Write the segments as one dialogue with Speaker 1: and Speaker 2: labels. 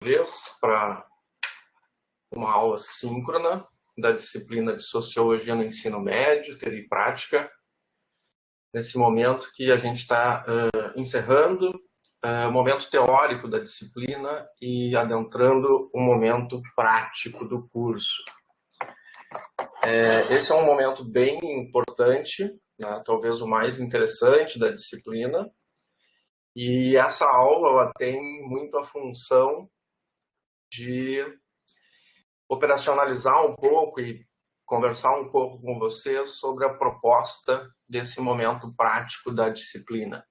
Speaker 1: vez para uma aula síncrona da disciplina de Sociologia no Ensino Médio, Teoria e Prática. Nesse momento que a gente está encerrando o momento teórico da disciplina e adentrando o momento prático do curso. Esse é um momento bem importante, né, talvez o mais interessante da disciplina, e essa aula ela tem muito a função de operacionalizar um pouco e conversar um pouco com vocês sobre a proposta desse momento prático da disciplina.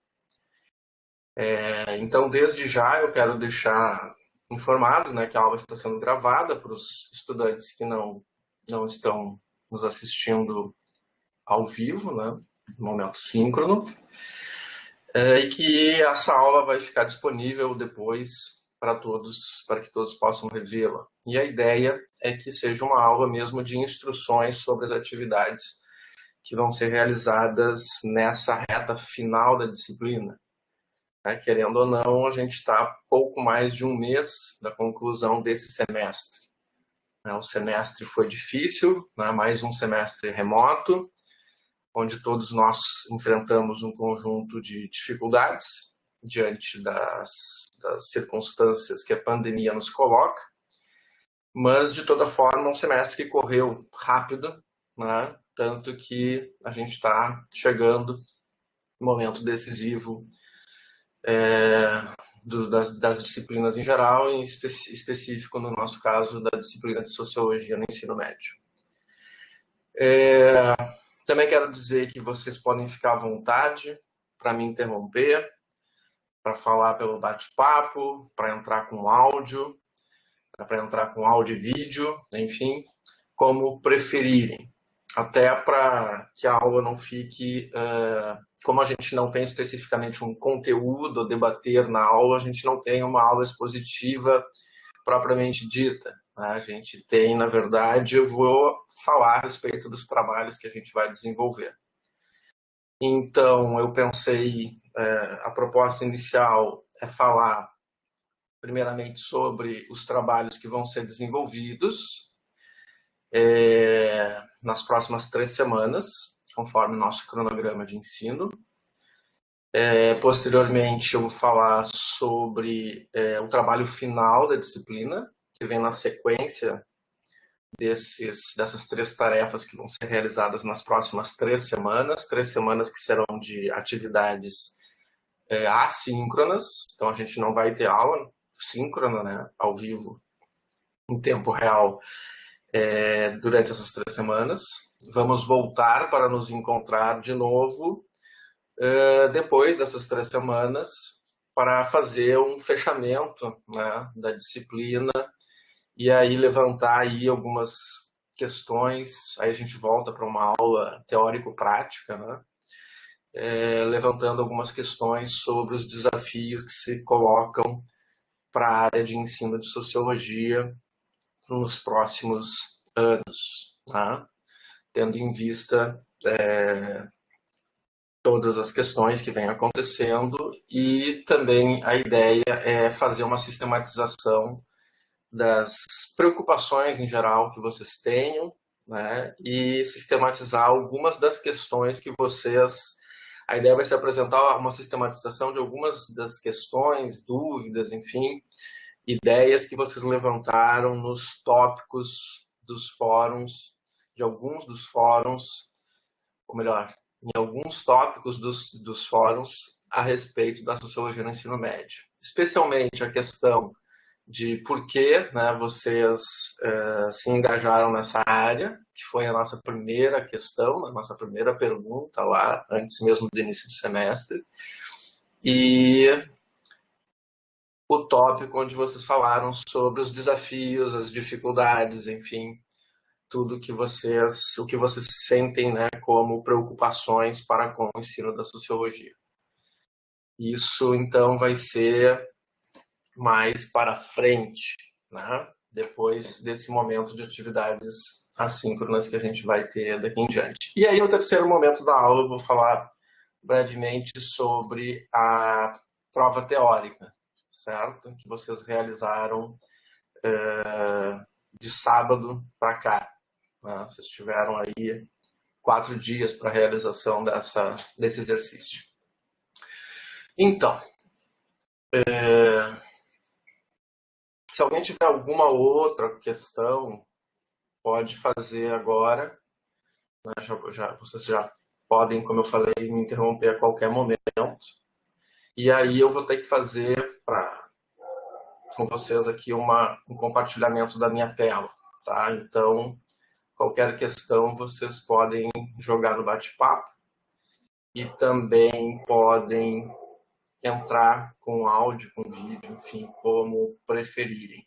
Speaker 1: Então, desde já, eu quero deixar informado, né, que a aula está sendo gravada para os estudantes que não estão nos assistindo ao vivo, né, no momento síncrono, e que essa aula vai ficar disponível depois para que todos possam revê-la. E a ideia é que seja uma aula mesmo de instruções sobre as atividades que vão ser realizadas nessa reta final da disciplina. Querendo ou não, a gente está a pouco mais de um mês da conclusão desse semestre. O semestre foi difícil, mais um semestre remoto, onde todos nós enfrentamos um conjunto de dificuldades diante das circunstâncias que a pandemia nos coloca, mas, de toda forma, um semestre que correu rápido, tanto que a gente está chegando no momento decisivo das disciplinas em geral, em específico, no nosso caso, da disciplina de Sociologia no ensino médio. Também quero dizer que vocês podem ficar à vontade para me interromper, para falar pelo bate-papo, para entrar com áudio, e vídeo, enfim, como preferirem. Até para que a aula não fique... como a gente não tem especificamente um conteúdo a debater na aula, a gente não tem uma aula expositiva propriamente dita. A gente tem, na verdade, eu vou falar a respeito dos trabalhos que a gente vai desenvolver. Então, eu pensei, a proposta inicial é falar, primeiramente, sobre os trabalhos que vão ser desenvolvidos nas próximas 3 semanas, conforme o nosso cronograma de ensino. Posteriormente, eu vou falar sobre o trabalho final da disciplina, que vem na sequência dessas 3 tarefas que vão ser realizadas nas próximas 3 semanas, 3 semanas que serão de atividades assíncronas, então a gente não vai ter aula síncrona, né, ao vivo, em tempo real, durante essas 3 semanas. Vamos voltar para nos encontrar de novo depois dessas 3 semanas para fazer um fechamento, né, da disciplina e aí levantar aí algumas questões. Aí a gente volta para uma aula teórico-prática, né, levantando algumas questões sobre os desafios que se colocam para a área de ensino de sociologia nos próximos anos, tá? Tendo em vista todas as questões que vêm acontecendo, e também a ideia é fazer uma sistematização das preocupações em geral que vocês tenham, né, e sistematizar algumas das questões que vocês... A ideia vai ser apresentar uma sistematização de algumas das questões, dúvidas, enfim, ideias que vocês levantaram nos tópicos dos fóruns, de alguns dos fóruns, ou melhor, em alguns tópicos dos fóruns a respeito da sociologia no ensino médio. Especialmente a questão de por que, né, vocês se engajaram nessa área, que foi a nossa primeira questão, a nossa primeira pergunta lá, antes mesmo do início do semestre, e o tópico onde vocês falaram sobre os desafios, as dificuldades, enfim, tudo o que vocês sentem, né, como preocupações para com o ensino da sociologia. Isso, então, vai ser mais para frente, né, depois desse momento de atividades assíncronas que a gente vai ter daqui em diante. E aí, no terceiro momento da aula, eu vou falar brevemente sobre a prova teórica, certo? Que vocês realizaram de sábado para cá. Né? Vocês tiveram aí 4 dias para a realização desse exercício. Então, se alguém tiver alguma outra questão, pode fazer agora. Né? Vocês já podem, como eu falei, me interromper a qualquer momento. E aí eu vou ter que fazer com vocês aqui um compartilhamento da minha tela. Tá? Então, qualquer questão vocês podem jogar no bate-papo e também podem entrar com áudio, com vídeo, enfim, como preferirem.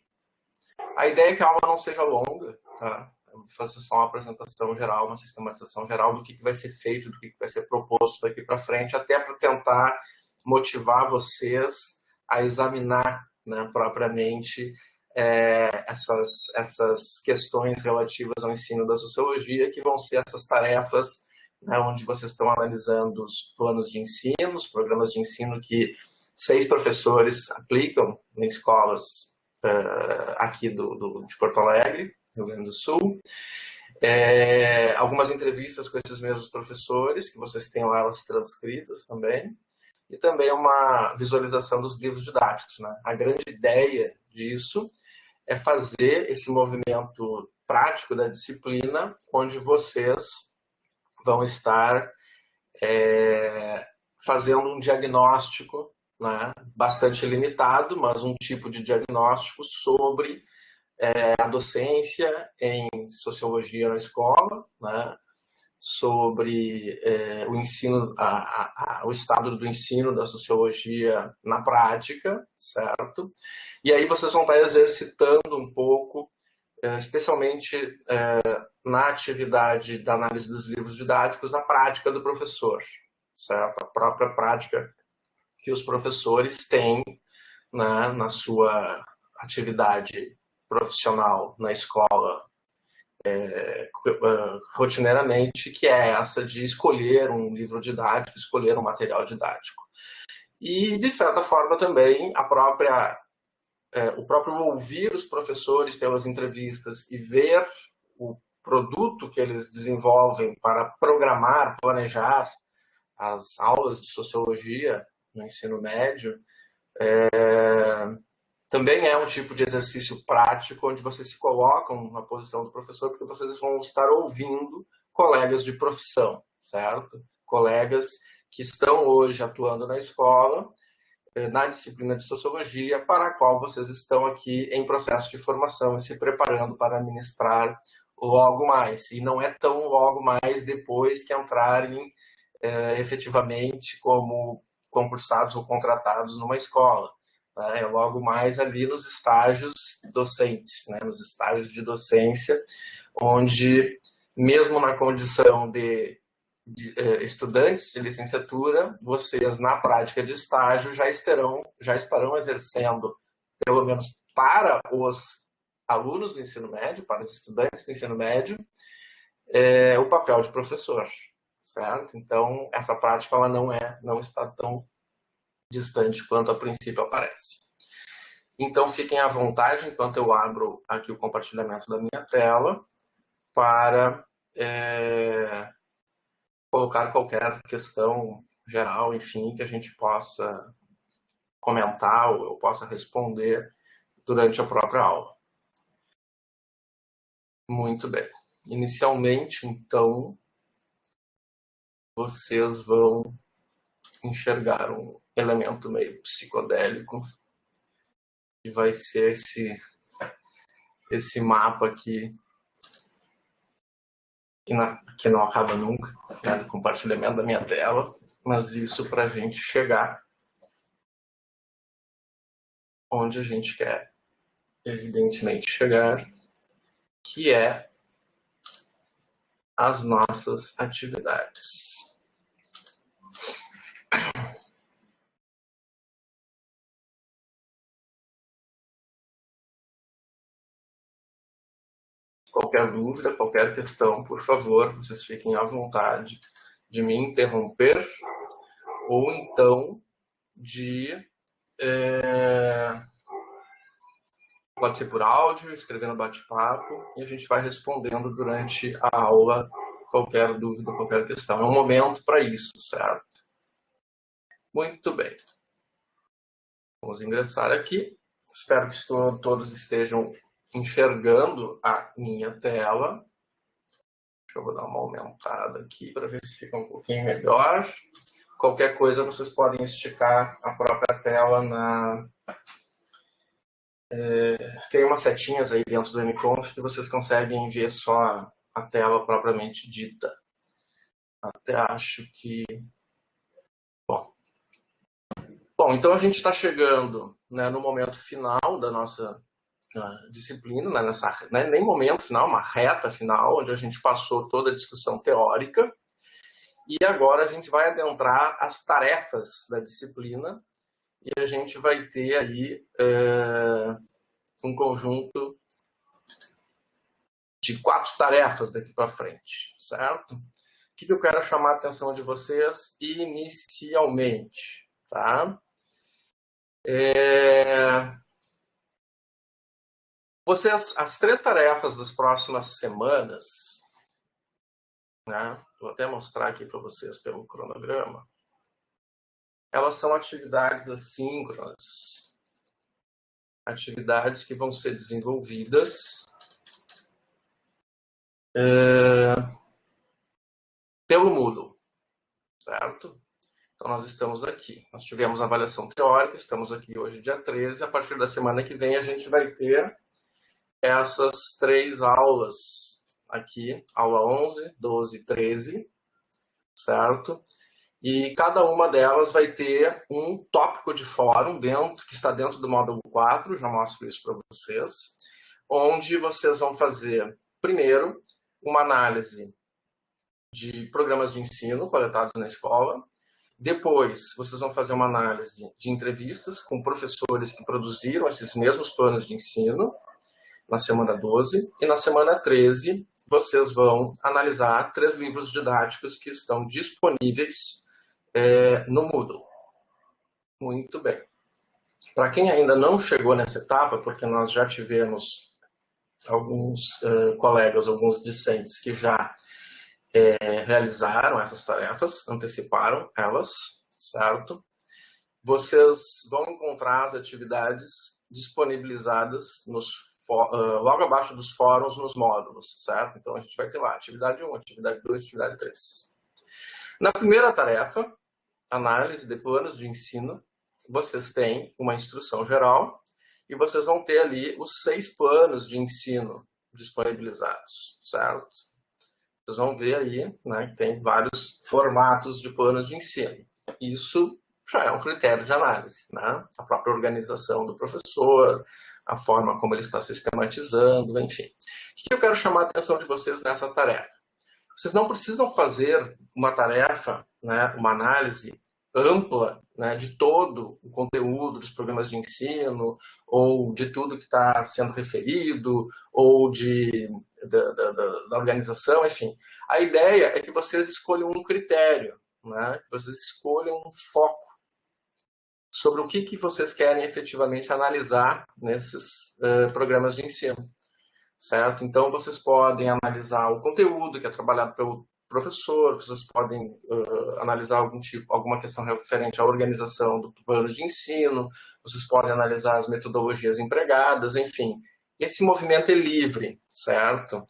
Speaker 1: A ideia é que a aula não seja longa, tá? Eu vou fazer só uma apresentação geral, uma sistematização geral do que vai ser feito, do que vai ser proposto daqui para frente, até para tentar motivar vocês a examinar, né, propriamente essas questões relativas ao ensino da sociologia, que vão ser essas tarefas, né, onde vocês estão analisando os planos de ensino, os programas de ensino que 6 professores aplicam em escolas aqui de Porto Alegre, Rio Grande do Sul. Algumas entrevistas com esses mesmos professores, que vocês têm lá elas transcritas também, e também uma visualização dos livros didáticos. Né? A grande ideia disso é fazer esse movimento prático da disciplina, onde vocês vão estar fazendo um diagnóstico, né, bastante limitado, mas um tipo de diagnóstico sobre a docência em sociologia na escola, né, sobre o ensino, o estado do ensino da sociologia na prática, certo? E aí vocês vão estar exercitando um pouco, especialmente na atividade da análise dos livros didáticos, a prática do professor, certo? A própria prática que os professores têm, né, na sua atividade profissional na escola rotineiramente, que é essa de escolher um livro didático, escolher um material didático. E, de certa forma, também o próprio ouvir os professores pelas entrevistas e ver o produto que eles desenvolvem para programar, planejar as aulas de sociologia no ensino médio, também é um tipo de exercício prático onde vocês se colocam na posição do professor, porque vocês vão estar ouvindo colegas de profissão, certo? Colegas que estão hoje atuando na escola, na disciplina de sociologia, para a qual vocês estão aqui em processo de formação e se preparando para ministrar logo mais. E não é tão logo mais depois que entrarem efetivamente como concursados ou contratados numa escola. É logo mais ali nos estágios docentes, né, nos estágios de docência, onde, mesmo na condição de estudantes de licenciatura, vocês, na prática de estágio, já estarão exercendo, pelo menos para os alunos do ensino médio, para os estudantes do ensino médio, o papel de professor, certo? Então, essa prática ela não está tão distante quanto a princípio aparece. Então, fiquem à vontade enquanto eu abro aqui o compartilhamento da minha tela para colocar qualquer questão geral, enfim, que a gente possa comentar ou eu possa responder durante a própria aula. Muito bem. Inicialmente, então, vocês vão enxergar um elemento meio psicodélico, que vai ser esse mapa aqui, que não acaba nunca, né, do compartilhamento da minha tela, mas isso para a gente chegar onde a gente quer, evidentemente, chegar, que é as nossas atividades. Qualquer dúvida, qualquer questão, por favor, vocês fiquem à vontade de me interromper ou então de Pode ser por áudio, escrevendo bate-papo, e a gente vai respondendo durante a aula qualquer dúvida, qualquer questão. É um momento para isso, certo? Muito bem. Vamos ingressar aqui. Espero que todos estejam enxergando a minha tela. Deixa eu dar uma aumentada aqui para ver se fica um pouquinho melhor. Qualquer coisa, vocês podem esticar a própria tela na... Tem umas setinhas aí dentro do mconf que vocês conseguem ver só a tela propriamente dita. Até acho que... Bom, então a gente está chegando, né, no momento final da nossa disciplina, né, nem momento final, uma reta final, onde a gente passou toda a discussão teórica. E agora a gente vai adentrar as tarefas da disciplina e a gente vai ter aí um conjunto de 4 tarefas daqui para frente, certo? O que eu quero chamar a atenção de vocês inicialmente, tá? As 3 tarefas das próximas semanas, né? Vou até mostrar aqui para vocês pelo cronograma. Elas são atividades assíncronas, atividades que vão ser desenvolvidas pelo Moodle, certo? Então, nós estamos aqui. Nós tivemos a avaliação teórica, estamos aqui hoje, dia 13. A partir da semana que vem, a gente vai ter essas 3 aulas aqui, aula 11, 12 e 13, certo? E cada uma delas vai ter um tópico de fórum que está dentro do módulo 4, já mostro isso para vocês, onde vocês vão fazer, primeiro, uma análise de programas de ensino coletados na escola. Depois, vocês vão fazer uma análise de entrevistas com professores que produziram esses mesmos planos de ensino, na semana 12. E na semana 13, vocês vão analisar 3 livros didáticos que estão disponíveis no Moodle. Muito bem. Para quem ainda não chegou nessa etapa, porque nós já tivemos alguns colegas, alguns discentes que já realizaram essas tarefas, anteciparam elas, certo? Vocês vão encontrar as atividades disponibilizadas logo abaixo dos fóruns nos módulos, certo? Então a gente vai ter lá atividade 1, atividade 2, atividade 3. Na primeira tarefa, análise de planos de ensino, vocês têm uma instrução geral e vocês vão ter ali os 6 planos de ensino disponibilizados, certo? Vocês vão ver aí, né, que tem vários formatos de planos de ensino. Isso já é um critério de análise, né? A própria organização do professor, a forma como ele está sistematizando, enfim. O que eu quero chamar a atenção de vocês nessa tarefa? Vocês não precisam fazer uma tarefa, né, uma análise ampla, né, de todo o conteúdo dos programas de ensino, ou de tudo que está sendo referido, ou da organização, enfim. A ideia é que vocês escolham um critério, né, que vocês escolham um foco sobre o que vocês querem efetivamente analisar nesses programas de ensino, certo? Então, vocês podem analisar o conteúdo que é trabalhado pelo professor, vocês podem analisar alguma questão referente à organização do plano de ensino, vocês podem analisar as metodologias empregadas, enfim. Esse movimento é livre, certo?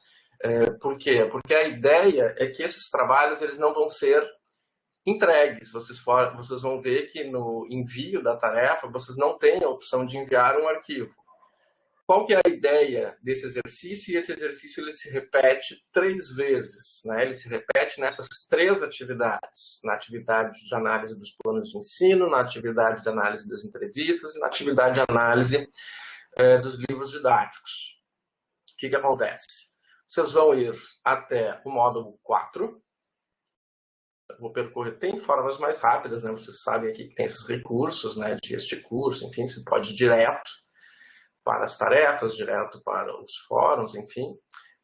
Speaker 1: Por quê? Porque a ideia é que esses trabalhos eles não vão ser entregues. Vocês vão ver que no envio da tarefa, vocês não têm a opção de enviar um arquivo. Qual que é a ideia desse exercício? E esse exercício ele se repete 3 vezes, né? Ele se repete nessas 3 atividades. Na atividade de análise dos planos de ensino, na atividade de análise das entrevistas e na atividade de análise dos livros didáticos. O que acontece? Vocês vão ir até o módulo 4. Vou percorrer, tem formas mais rápidas, né? Vocês sabem aqui que tem esses recursos, né, de este curso, enfim, você pode ir direto para as tarefas, direto para os fóruns, enfim.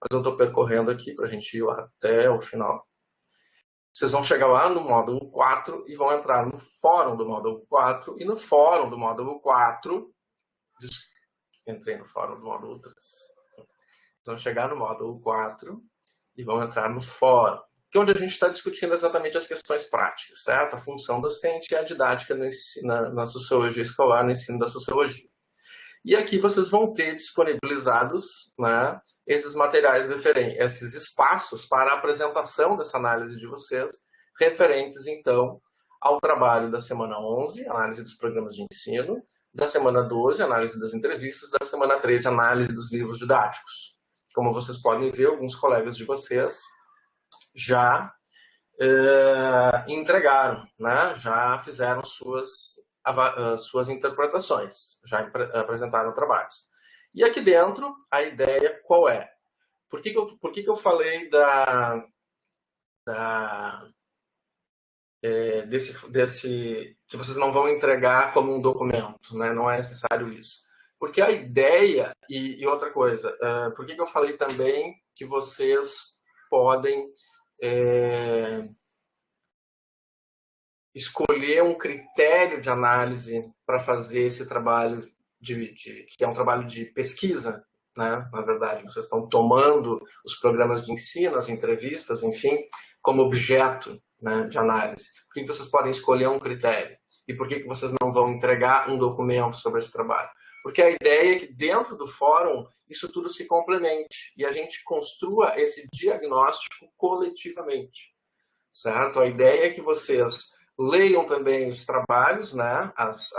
Speaker 1: Mas eu estou percorrendo aqui para a gente ir lá até o final. Vocês vão chegar lá no módulo 4 e vão entrar no fórum do módulo 4, e no fórum do módulo 4, entrei no fórum do módulo 3. Vocês vão chegar no módulo 4 e vão entrar no fórum, que é onde a gente está discutindo exatamente as questões práticas, certo? A função docente e a didática na sociologia escolar, no ensino da sociologia. E aqui vocês vão ter disponibilizados, né, esses materiais referentes, esses espaços para a apresentação dessa análise de vocês, referentes, então, ao trabalho da semana 11, análise dos programas de ensino, da semana 12, análise das entrevistas, da semana 13, análise dos livros didáticos. Como vocês podem ver, alguns colegas de vocês já entregaram, né, já fizeram suas interpretações, já apresentaram trabalhos. E aqui dentro, a ideia qual é? Por que eu falei desse que vocês não vão entregar como um documento, né? Não é necessário isso. Porque a ideia, e outra coisa, por que eu falei também que vocês podem escolher um critério de análise para fazer esse trabalho, que é um trabalho de pesquisa, né? Na verdade, vocês estão tomando os programas de ensino, as entrevistas, enfim, como objeto, né, de análise. Por que vocês podem escolher um critério? E por que vocês não vão entregar um documento sobre esse trabalho? Porque a ideia é que dentro do fórum isso tudo se complemente e a gente construa esse diagnóstico coletivamente, certo? A ideia é que vocês leiam também os trabalhos, né, as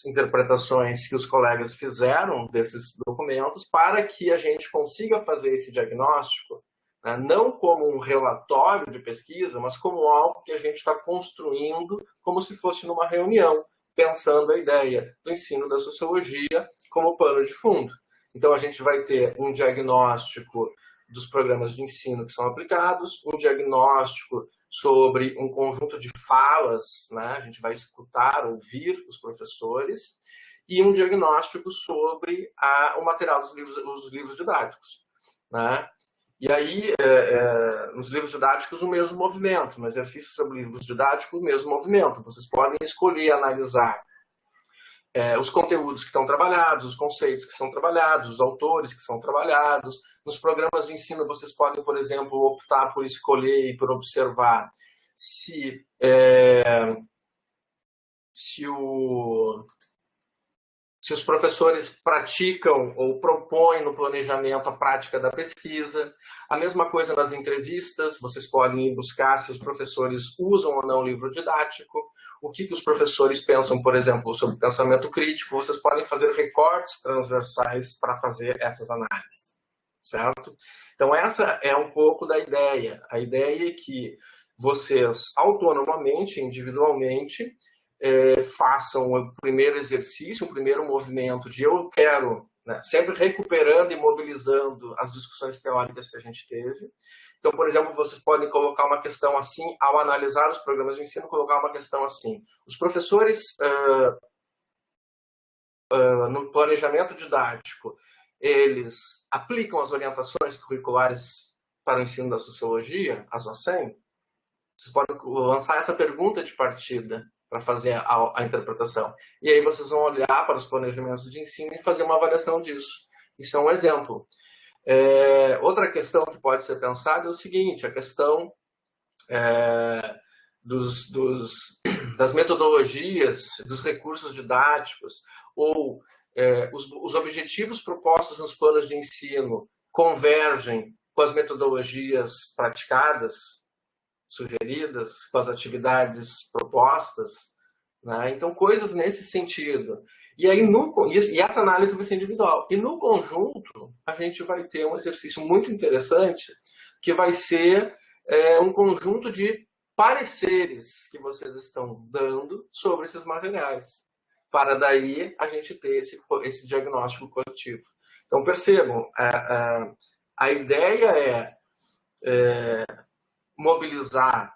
Speaker 1: interpretações que os colegas fizeram desses documentos, para que a gente consiga fazer esse diagnóstico, né, não como um relatório de pesquisa, mas como algo que a gente está construindo como se fosse numa reunião, pensando a ideia do ensino da sociologia como pano de fundo. Então, a gente vai ter um diagnóstico dos programas de ensino que são aplicados, um diagnóstico sobre um conjunto de falas, né? A gente vai escutar, ouvir os professores, e um diagnóstico sobre o material dos livros didáticos, né? E aí, nos livros didáticos, o mesmo movimento, no exercício sobre livros didáticos, o mesmo movimento. Vocês podem escolher analisar os conteúdos que estão trabalhados, os conceitos que são trabalhados, os autores que são trabalhados. Nos programas de ensino, vocês podem, por exemplo, optar por escolher e por observar se os professores praticam ou propõem no planejamento a prática da pesquisa. A mesma coisa nas entrevistas, vocês podem ir buscar se os professores usam ou não o livro didático, o que os professores pensam, por exemplo, sobre pensamento crítico. Vocês podem fazer recortes transversais para fazer essas análises, certo? Então, essa é um pouco da ideia. A ideia é que vocês, autonomamente, individualmente, façam o primeiro exercício, o primeiro movimento de eu quero, né, sempre recuperando e mobilizando as discussões teóricas que a gente teve. Então, por exemplo, vocês podem colocar uma questão assim, ao analisar os programas de ensino, colocar uma questão assim: os professores, no planejamento didático, eles aplicam as orientações curriculares para o ensino da sociologia, as OSCEM? Vocês podem lançar essa pergunta de partida para fazer a interpretação. E aí vocês vão olhar para os planejamentos de ensino e fazer uma avaliação disso. Isso é um exemplo. Outra questão que pode ser pensada é o seguinte: a questão das metodologias, dos recursos didáticos, ou os objetivos propostos nos planos de ensino convergem com as metodologias praticadas, sugeridas, com as atividades propostas, né? Então, coisas nesse sentido. E aí, e essa análise vai ser individual. E no conjunto, a gente vai ter um exercício muito interessante, que vai ser um conjunto de pareceres que vocês estão dando sobre esses materiais, para daí a gente ter esse diagnóstico coletivo. Então, percebam, a ideia é mobilizar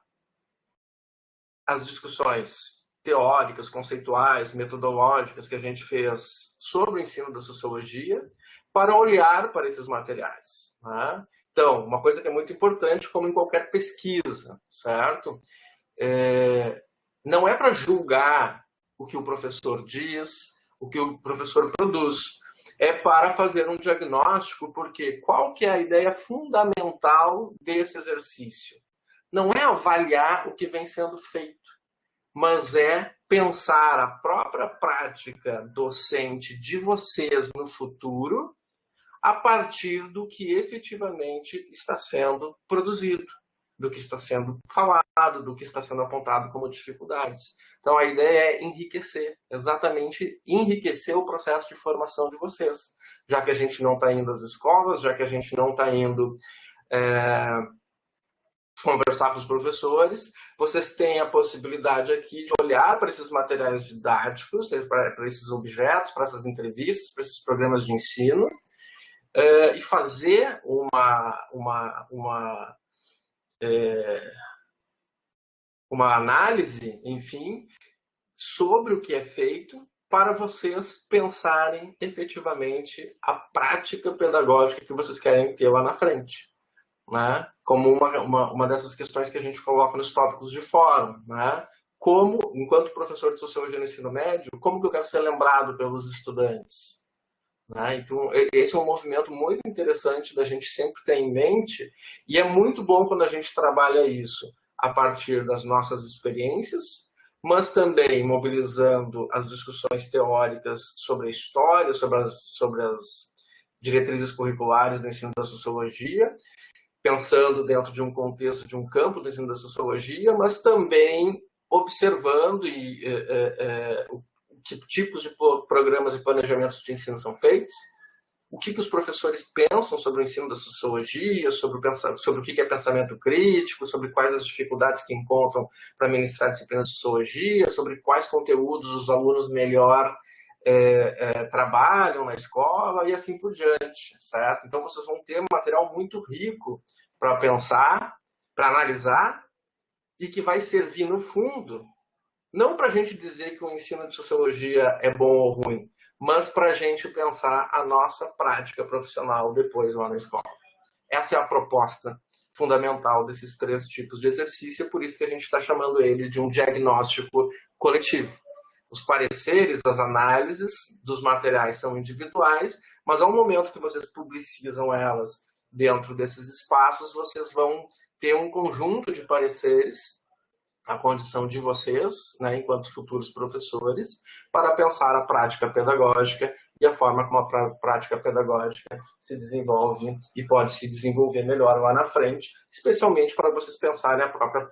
Speaker 1: as discussões teóricas, conceituais, metodológicas que a gente fez sobre o ensino da sociologia para olhar para esses materiais, né? Então, uma coisa que é muito importante, como em qualquer pesquisa, certo? Não é para julgar o que o professor diz, o que o professor produz. É para fazer um diagnóstico, porque qual que é a ideia fundamental desse exercício? Não é avaliar o que vem sendo feito, mas é pensar a própria prática docente de vocês no futuro a partir do que efetivamente está sendo produzido, do que está sendo falado, do que está sendo apontado como dificuldades. Então, a ideia é enriquecer, exatamente enriquecer o processo de formação de vocês. Já que a gente não está indo às escolas, já que a gente não está indo conversar com os professores, vocês têm a possibilidade aqui de olhar para esses materiais didáticos, para esses objetos, para essas entrevistas, para esses programas de ensino, e fazer uma análise, enfim, sobre o que é feito para vocês pensarem efetivamente a prática pedagógica que vocês querem ter lá na frente. Né? Como uma dessas questões que a gente coloca nos tópicos de fórum. Né? Como, enquanto professor de Sociologia no ensino médio, como que eu quero ser lembrado pelos estudantes? Né? Então, esse é um movimento muito interessante da gente sempre ter em mente, e é muito bom quando a gente trabalha isso a partir das nossas experiências, mas também mobilizando as discussões teóricas sobre a história, sobre as diretrizes curriculares do ensino da sociologia, pensando dentro de um contexto de um campo do ensino da sociologia, mas também observando que tipos de programas e planejamentos de ensino são feitos, o que os professores pensam sobre o ensino da sociologia, sobre o que é pensamento crítico, sobre quais as dificuldades que encontram para ministrar a disciplina de sociologia, sobre quais conteúdos os alunos melhor trabalham na escola e assim por diante, certo? Então vocês vão ter um material muito rico para pensar, para analisar e que vai servir no fundo não para a gente dizer que o ensino de sociologia é bom ou ruim, mas para a gente pensar a nossa prática profissional depois lá na escola. Essa é a proposta fundamental desses 3 tipos de exercício, é por isso que a gente está chamando ele de um diagnóstico coletivo. Os pareceres, as análises dos materiais são individuais, mas ao momento que vocês publicizam elas dentro desses espaços, vocês vão ter um conjunto de pareceres, a condição de vocês, né, enquanto futuros professores, para pensar a prática pedagógica e a forma como a prática pedagógica se desenvolve e pode se desenvolver melhor lá na frente, especialmente para vocês pensarem a própria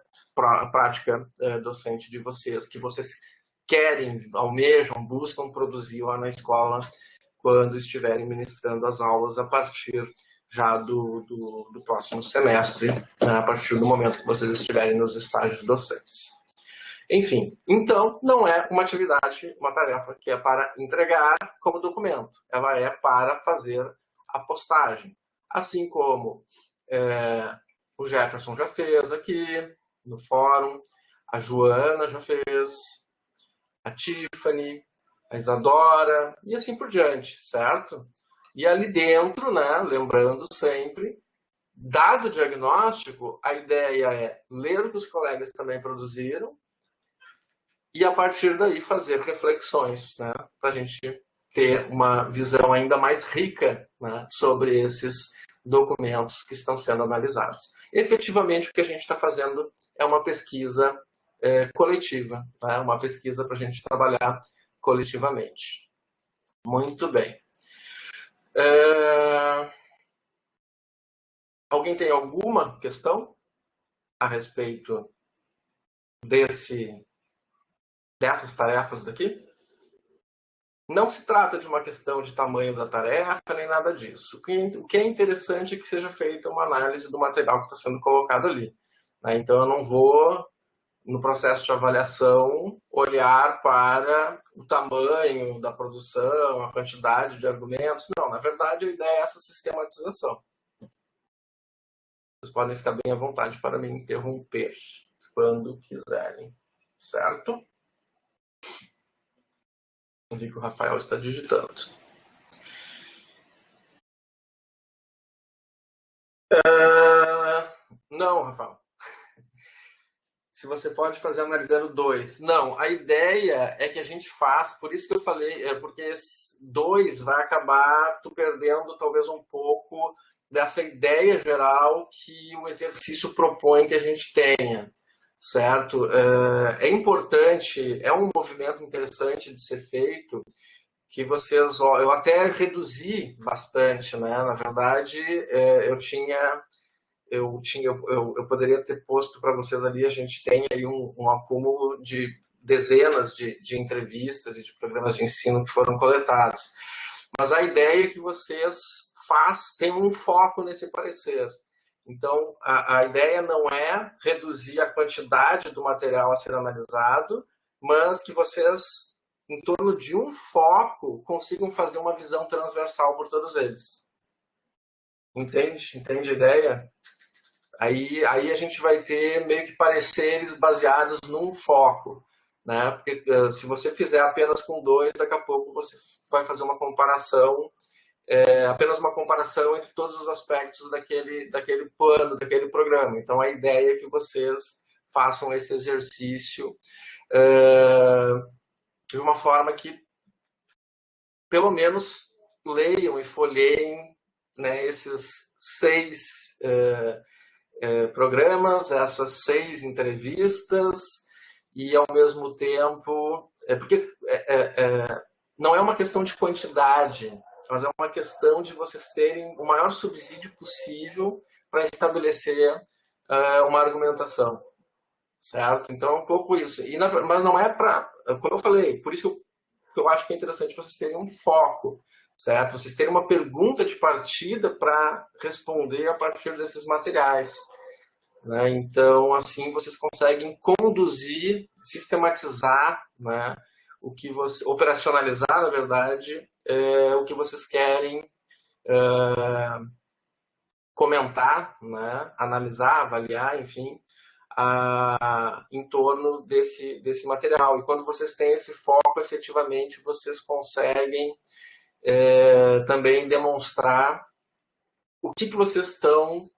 Speaker 1: prática docente de vocês, que vocês querem, almejam, buscam produzir lá na escola quando estiverem ministrando as aulas a partir já do próximo semestre, né, a partir do momento que vocês estiverem nos estágios docentes. Enfim, então, não é uma atividade, uma tarefa que é para entregar como documento. Ela é para fazer a postagem. Assim como o Jefferson já fez aqui no fórum, a Joana já fez, a Tiffany, a Isadora, e assim por diante, certo? E ali dentro, né, lembrando sempre, dado o diagnóstico, a ideia é ler o que os colegas também produziram e, a partir daí, fazer reflexões, né, para a gente ter uma visão ainda mais rica, né, sobre esses documentos que estão sendo analisados. Efetivamente, o que a gente está fazendo é uma pesquisa coletiva, né, uma pesquisa para a gente trabalhar coletivamente. Muito bem. Alguém tem alguma questão a respeito dessas tarefas daqui? Não se trata de uma questão de tamanho da tarefa, nem nada disso. O que é interessante é que seja feita uma análise do material que está sendo colocado ali. Né? Então, eu não vou, no processo de avaliação, olhar para o tamanho da produção, a quantidade de argumentos. Não, na verdade, a ideia é essa sistematização. Vocês podem ficar bem à vontade para me interromper quando quiserem, certo? Eu vi que o Rafael está digitando. Não, Rafael. Se você pode fazer analisando dois. Não, a ideia é que a gente faça, por isso que eu falei, porque esse dois vai acabar tu perdendo talvez um pouco dessa ideia geral que o exercício propõe que a gente tenha, certo? É importante, é um movimento interessante de ser feito, que vocês, eu até reduzi bastante, né? Na verdade, eu poderia ter posto para vocês ali, a gente tem aí um acúmulo de dezenas de entrevistas e de programas de ensino que foram coletados. Mas a ideia é que vocês tenham um foco nesse parecer. Então, a ideia não é reduzir a quantidade do material a ser analisado, mas que vocês, em torno de um foco, consigam fazer uma visão transversal por todos eles. Entende? Entende a ideia? Aí a gente vai ter meio que pareceres baseados num foco, né? Porque se você fizer apenas com dois, daqui a pouco você vai fazer uma comparação, apenas uma comparação entre todos os aspectos daquele plano, daquele programa. Então a ideia é que vocês façam esse exercício de uma forma que pelo menos leiam e folheiem, né, esses 6 programas, essas 6 entrevistas, e ao mesmo tempo, porque não é uma questão de quantidade, mas é uma questão de vocês terem o maior subsídio possível para estabelecer uma argumentação, certo? Então é um pouco isso. Mas não é para, como eu falei, por isso que eu acho que é interessante vocês terem um foco, certo? Vocês terem uma pergunta de partida para responder a partir desses materiais. Né? Então, assim, vocês conseguem conduzir, sistematizar, né, o que você, operacionalizar, na verdade, o que vocês querem comentar, né, analisar, avaliar, enfim, em torno desse material. E quando vocês têm esse foco, efetivamente, vocês conseguem também demonstrar o que vocês estão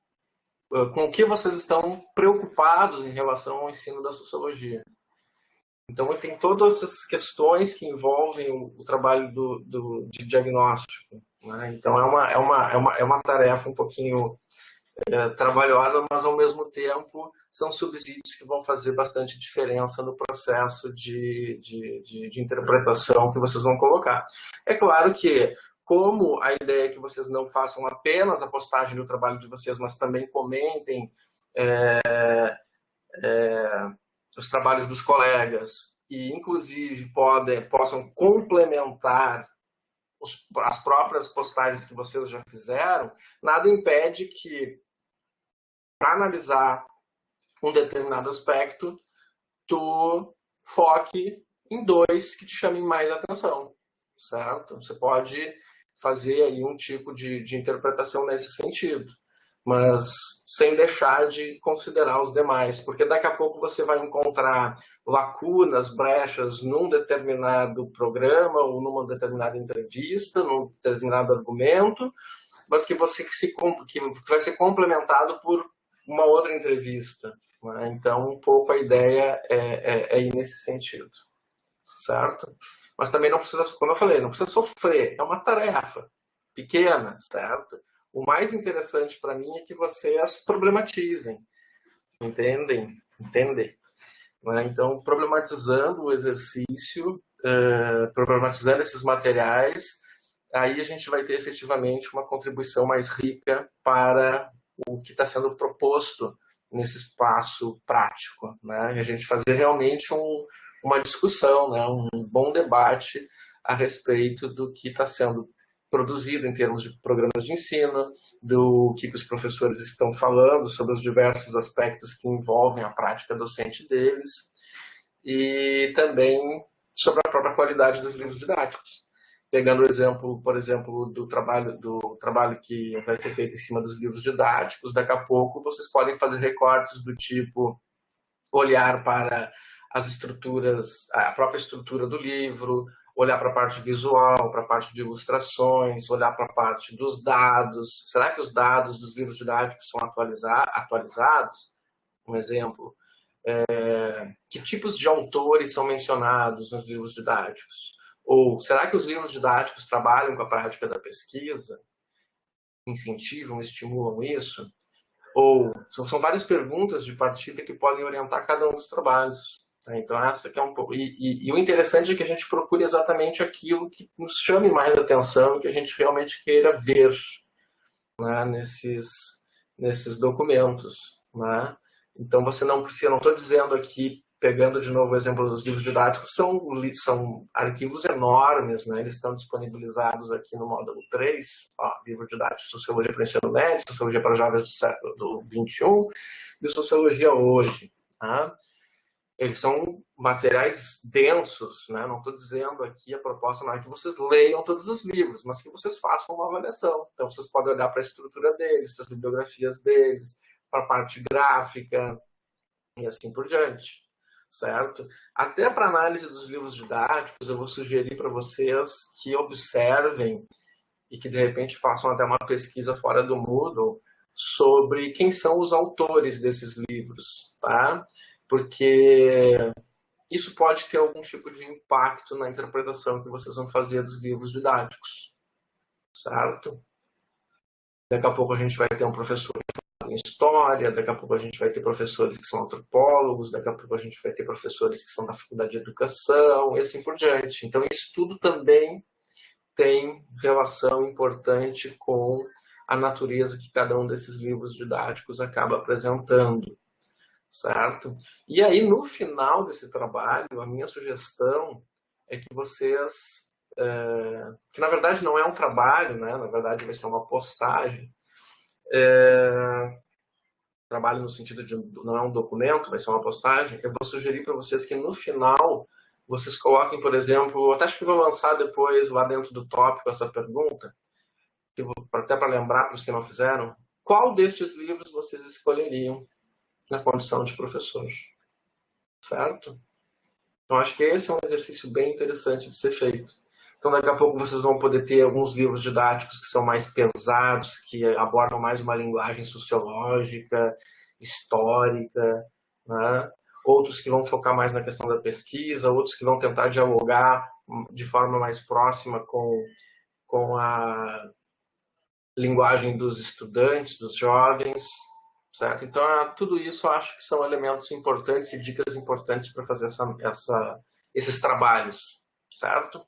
Speaker 1: com o que vocês estão preocupados em relação ao ensino da sociologia. Então, tem todas essas questões que envolvem o trabalho de diagnóstico. Né? Então, é uma tarefa um pouquinho trabalhosa, mas, ao mesmo tempo, são subsídios que vão fazer bastante diferença no processo de interpretação que vocês vão colocar. É claro que, como a ideia é que vocês não façam apenas a postagem do trabalho de vocês, mas também comentem os trabalhos dos colegas e, inclusive, possam complementar as próprias postagens que vocês já fizeram, nada impede que, para analisar um determinado aspecto, tu foque em dois que te chamem mais atenção, certo? Você pode fazer aí um tipo de interpretação nesse sentido, mas sem deixar de considerar os demais, porque daqui a pouco você vai encontrar lacunas, brechas num determinado programa ou numa determinada entrevista, num determinado argumento, mas que vai ser complementado por uma outra entrevista. Né? Então, um pouco a ideia é ir nesse sentido, certo? Mas também não precisa, como eu falei, não precisa sofrer, é uma tarefa pequena, certo? O mais interessante para mim é que vocês problematizem, entendem? Né? Então, problematizando o exercício, problematizando esses materiais, aí a gente vai ter efetivamente uma contribuição mais rica para o que está sendo proposto nesse espaço prático, né? E a gente fazer realmente uma discussão, né? Um bom debate a respeito do que está sendo produzido em termos de programas de ensino, do que os professores estão falando sobre os diversos aspectos que envolvem a prática docente deles e também sobre a própria qualidade dos livros didáticos. Pegando o exemplo, por exemplo, do trabalho que vai ser feito em cima dos livros didáticos, daqui a pouco vocês podem fazer recortes do tipo olhar para as estruturas, a própria estrutura do livro, olhar para a parte visual, para a parte de ilustrações, olhar para a parte dos dados. Será que os dados dos livros didáticos são atualizados? Um exemplo. Que tipos de autores são mencionados nos livros didáticos? Ou será que os livros didáticos trabalham com a prática da pesquisa? Incentivam, estimulam isso? Ou são várias perguntas de partida que podem orientar cada um dos trabalhos. Tá? Então, essa que é um pouco. E o interessante é que a gente procure exatamente aquilo que nos chame mais atenção, que a gente realmente queira ver, né, nesses documentos. Né? Então, você não precisa, não estou dizendo aqui, pegando de novo o exemplo dos livros didáticos, são arquivos enormes, né? Eles estão disponibilizados aqui no módulo 3, ó, livro didático, Sociologia para o Ensino Médio, Sociologia para Jovens do século XXI e Sociologia hoje. Tá? Eles são materiais densos, né? Não estou dizendo aqui, a proposta não é que vocês leiam todos os livros, mas que vocês façam uma avaliação. Então, vocês podem olhar para a estrutura deles, para as bibliografias deles, para a parte gráfica e assim por diante, certo? Até para análise dos livros didáticos, eu vou sugerir para vocês que observem e que, de repente, façam até uma pesquisa fora do Moodle sobre quem são os autores desses livros, tá? Porque isso pode ter algum tipo de impacto na interpretação que vocês vão fazer dos livros didáticos, certo? Daqui a pouco a gente vai ter um professor em história, daqui a pouco a gente vai ter professores que são antropólogos, daqui a pouco a gente vai ter professores que são da faculdade de educação, e assim por diante. Então, isso tudo também tem relação importante com a natureza que cada um desses livros didáticos acaba apresentando, certo? E aí, no final desse trabalho, a minha sugestão é que vocês... que na verdade não é um trabalho, né? Na verdade vai ser uma postagem. Trabalho no sentido de não é um documento, vai ser uma postagem. Eu vou sugerir para vocês que no final vocês coloquem, por exemplo, até acho que vou lançar depois lá dentro do tópico essa pergunta, até para lembrar para os que não fizeram, qual destes livros vocês escolheriam na condição de professor, certo? Então acho que esse é um exercício bem interessante de ser feito. Então daqui a pouco vocês vão poder ter alguns livros didáticos que são mais pesados, que abordam mais uma linguagem sociológica, histórica, né? Outros que vão focar mais na questão da pesquisa, outros que vão tentar dialogar de forma mais próxima com a linguagem dos estudantes, dos jovens, certo? Então, tudo isso eu acho que são elementos importantes e dicas importantes para fazer esses trabalhos, certo?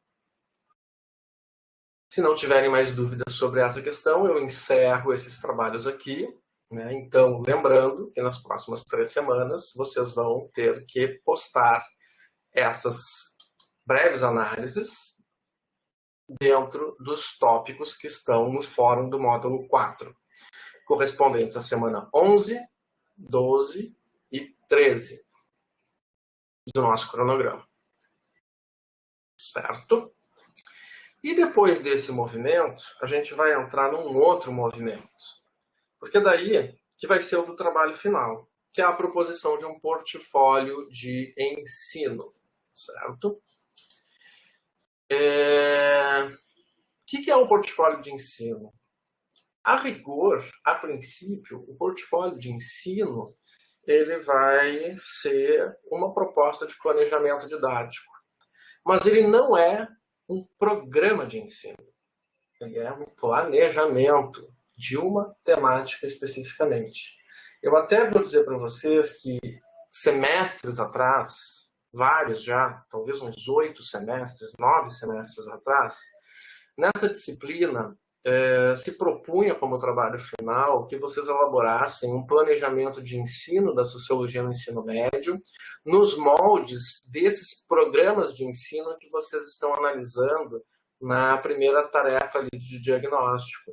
Speaker 1: Se não tiverem mais dúvidas sobre essa questão, eu encerro esses trabalhos aqui. Né? Então, lembrando que nas próximas 3 semanas vocês vão ter que postar essas breves análises dentro dos tópicos que estão no fórum do módulo 4, correspondentes à semana 11, 12 e 13 do nosso cronograma. Certo? E depois desse movimento, a gente vai entrar num outro movimento. Porque daí que vai ser o do trabalho final, que é a proposição de um portfólio de ensino. Certo? O que é um portfólio de ensino? A rigor, a princípio, o portfólio de ensino ele vai ser uma proposta de planejamento didático. Mas ele não é um programa de ensino. Ele é um planejamento de uma temática especificamente. Eu até vou dizer para vocês que semestres atrás, vários já, talvez uns 8 semestres, 9 semestres atrás, nessa disciplina se propunha como trabalho final que vocês elaborassem um planejamento de ensino da sociologia no ensino médio nos moldes desses programas de ensino que vocês estão analisando na primeira tarefa ali de diagnóstico,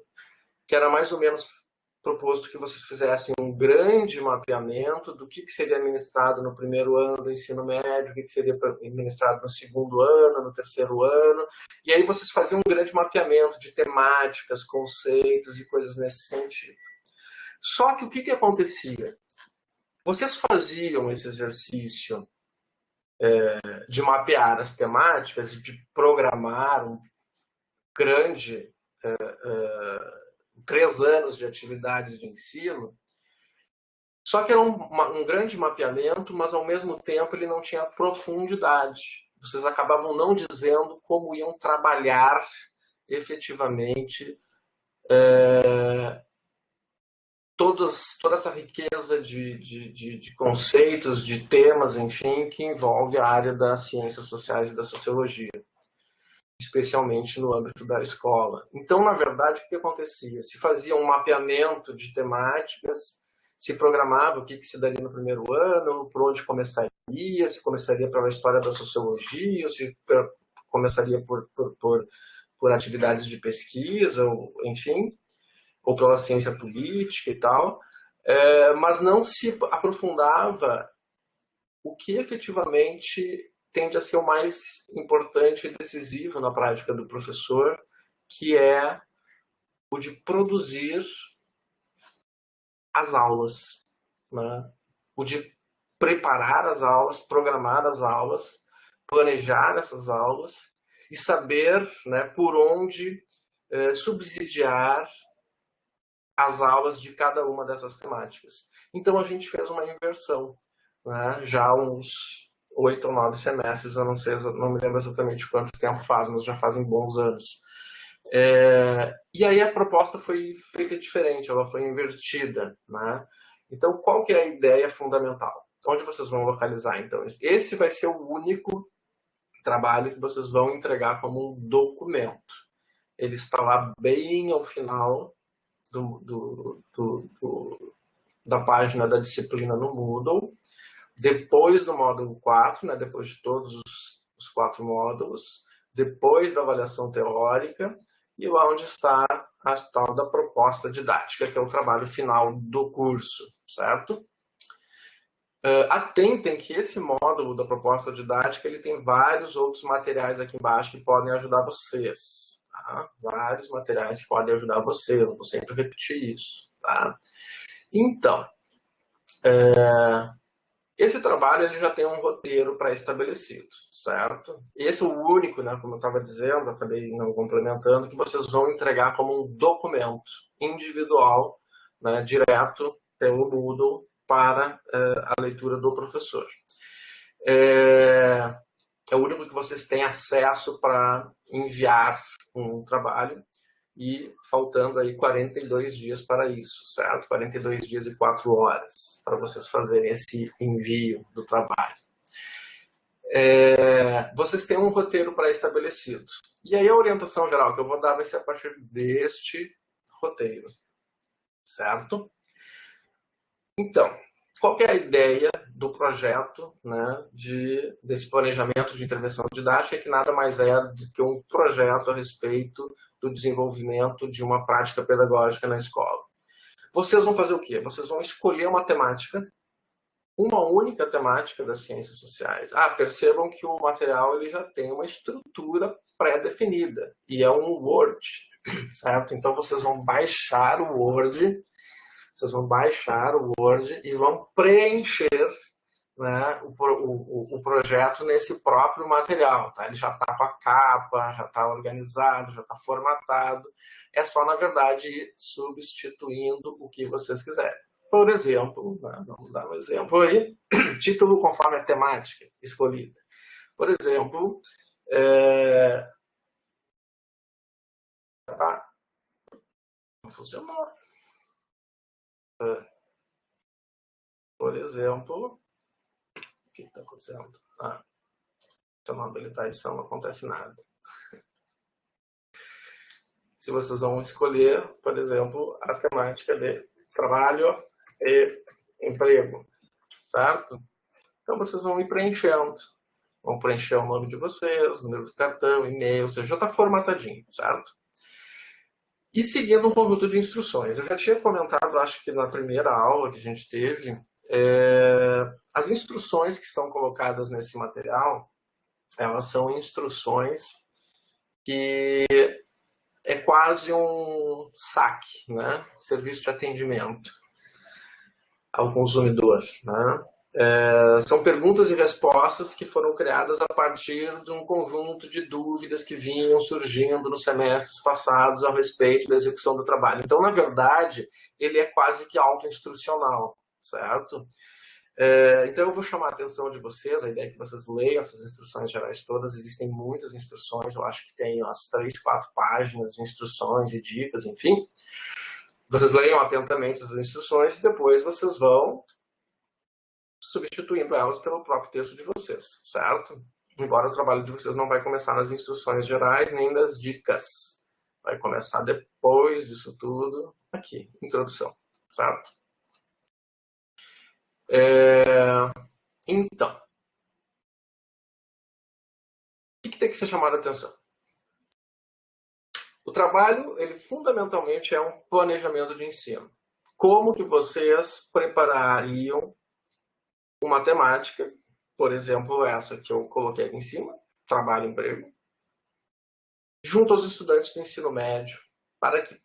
Speaker 1: que era mais ou menos proposto que vocês fizessem um grande mapeamento do que seria ministrado no primeiro ano do ensino médio, o que seria ministrado no segundo ano, no terceiro ano, e aí vocês faziam um grande mapeamento de temáticas, conceitos e coisas nesse sentido. Só que o que acontecia? Vocês faziam esse exercício de mapear as temáticas e de programar um grande 3 anos de atividades de ensino. Só que era um grande mapeamento, mas ao mesmo tempo ele não tinha profundidade. Vocês acabavam não dizendo como iam trabalhar efetivamente toda essa riqueza de conceitos, de temas, enfim, que envolve a área das ciências sociais e da sociologia, especialmente no âmbito da escola. Então, na verdade, o que acontecia? Se fazia um mapeamento de temáticas, se programava o que se daria no primeiro ano, por onde começaria, se começaria pela história da sociologia, ou se começaria por atividades de pesquisa, ou, enfim, ou pela ciência política e tal, mas não se aprofundava o que efetivamente tende a ser o mais importante e decisivo na prática do professor, que é o de produzir as aulas, né? O de preparar as aulas, programar as aulas, planejar essas aulas e saber, né, por onde subsidiar as aulas de cada uma dessas temáticas. Então a gente fez uma inversão, né? Já uns 8 ou 9 semestres, eu não sei, não me lembro exatamente quanto tempo faz, mas já fazem bons anos. E aí a proposta foi feita diferente, ela foi invertida, né? Então qual que é a ideia fundamental? Onde vocês vão localizar, então? Esse vai ser o único trabalho que vocês vão entregar como um documento. Ele está lá bem ao final da página da disciplina no Moodle, depois do módulo 4, né, depois de todos os 4 módulos, depois da avaliação teórica, e lá onde está a tal da proposta didática, que é o trabalho final do curso, certo? Atentem que esse módulo da proposta didática ele tem vários outros materiais aqui embaixo que podem ajudar vocês. Tá? Vários materiais que podem ajudar vocês, eu vou sempre repetir isso. Tá? Então, esse trabalho ele já tem um roteiro pré-estabelecido, certo? Esse é o único, né, como eu estava dizendo, acabei não complementando, que vocês vão entregar como um documento individual, né, direto pelo Moodle para a leitura do professor. É o único que vocês têm acesso para enviar um trabalho e faltando aí 42 dias para isso, certo? 42 dias e 4 horas para vocês fazerem esse envio do trabalho. Vocês têm um roteiro pré-estabelecido. E aí a orientação geral que eu vou dar vai ser a partir deste roteiro, certo? Então, qual que é a ideia do projeto, né, desse planejamento de intervenção didática, que nada mais é do que um projeto a respeito do desenvolvimento de uma prática pedagógica na escola. Vocês vão fazer o quê? Vocês vão escolher uma temática, uma única temática das ciências sociais. Percebam que o material ele já tem uma estrutura pré-definida, e é um Word, certo? Então vocês vão baixar o Word, e vão preencher, né, o projeto nesse próprio material. Tá? Ele já está com a capa, já está organizado, já está formatado. É só, na verdade, ir substituindo o que vocês quiserem. Por exemplo, né, vamos dar um exemplo aí, título conforme a temática escolhida. Por exemplo, não funcionou. Por exemplo, o que está acontecendo? Chamando habilitar edição, não acontece nada. Se vocês vão escolher, por exemplo, a temática de trabalho e emprego, certo? Então vocês vão ir preenchendo. Vão preencher o nome de vocês, número do cartão, e-mail, ou seja, já está formatadinho, certo? E seguindo um conjunto de instruções. Eu já tinha comentado, acho que na primeira aula que a gente teve, as instruções que estão colocadas nesse material, elas são instruções que é quase um saque, né? Serviço de atendimento ao consumidor, né? São perguntas e respostas que foram criadas a partir de um conjunto de dúvidas que vinham surgindo nos semestres passados a respeito da execução do trabalho. Então, na verdade, ele é quase que autoinstrucional, certo? Então, eu vou chamar a atenção de vocês, a ideia é que vocês leiam essas instruções gerais todas, existem muitas instruções, eu acho que tem umas 3, 4 páginas de instruções e dicas, enfim. Vocês leiam atentamente essas instruções e depois vocês vão substituindo elas pelo próprio texto de vocês, certo? Embora o trabalho de vocês não vai começar nas instruções gerais nem nas dicas. Vai começar depois disso tudo aqui, introdução, certo? Então, o que tem que ser chamado a atenção? O trabalho, ele fundamentalmente é um planejamento de ensino. Como que vocês preparariam uma temática, por exemplo, essa que eu coloquei aqui em cima, trabalho e emprego, junto aos estudantes do ensino médio, para que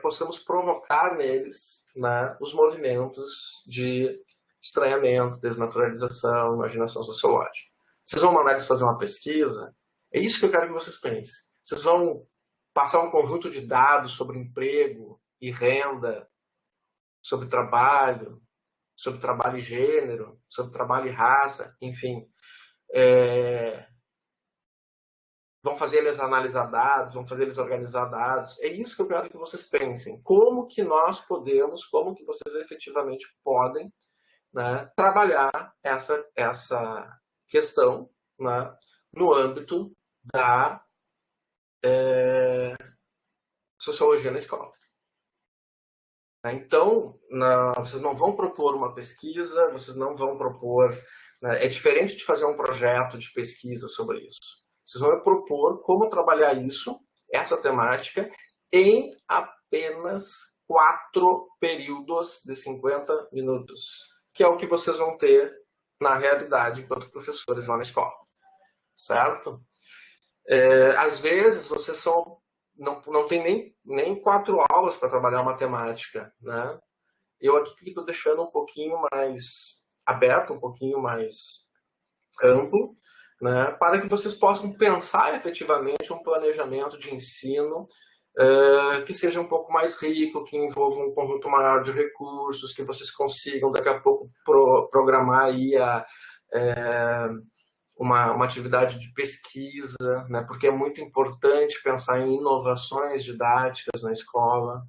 Speaker 1: possamos provocar neles, né, os movimentos de estranhamento, desnaturalização, imaginação sociológica. Vocês vão mandar eles fazer uma pesquisa? É isso que eu quero que vocês pensem. Vocês vão passar um conjunto de dados sobre emprego e renda, sobre trabalho e gênero, sobre trabalho e raça, enfim. Vão fazer eles analisar dados, vão fazer eles organizar dados. É isso que eu quero que vocês pensem. Como que nós podemos, como que vocês efetivamente podem, né, trabalhar essa questão, né, no âmbito da sociologia na escola. Então, vocês não vão propor uma pesquisa, vocês não vão propor... Né, é diferente de fazer um projeto de pesquisa sobre isso. Vocês vão propor como trabalhar isso, essa temática, em apenas 4 períodos de 50 minutos, que é o que vocês vão ter na realidade enquanto professores lá na escola, certo? Às vezes, vocês não tem nem 4 aulas para trabalhar matemática, né? Eu aqui estou deixando um pouquinho mais aberto, um pouquinho mais amplo, né, para que vocês possam pensar efetivamente um planejamento de ensino que seja um pouco mais rico, que envolva um conjunto maior de recursos, que vocês consigam daqui a pouco programar aí uma atividade de pesquisa, né, porque é muito importante pensar em inovações didáticas na escola.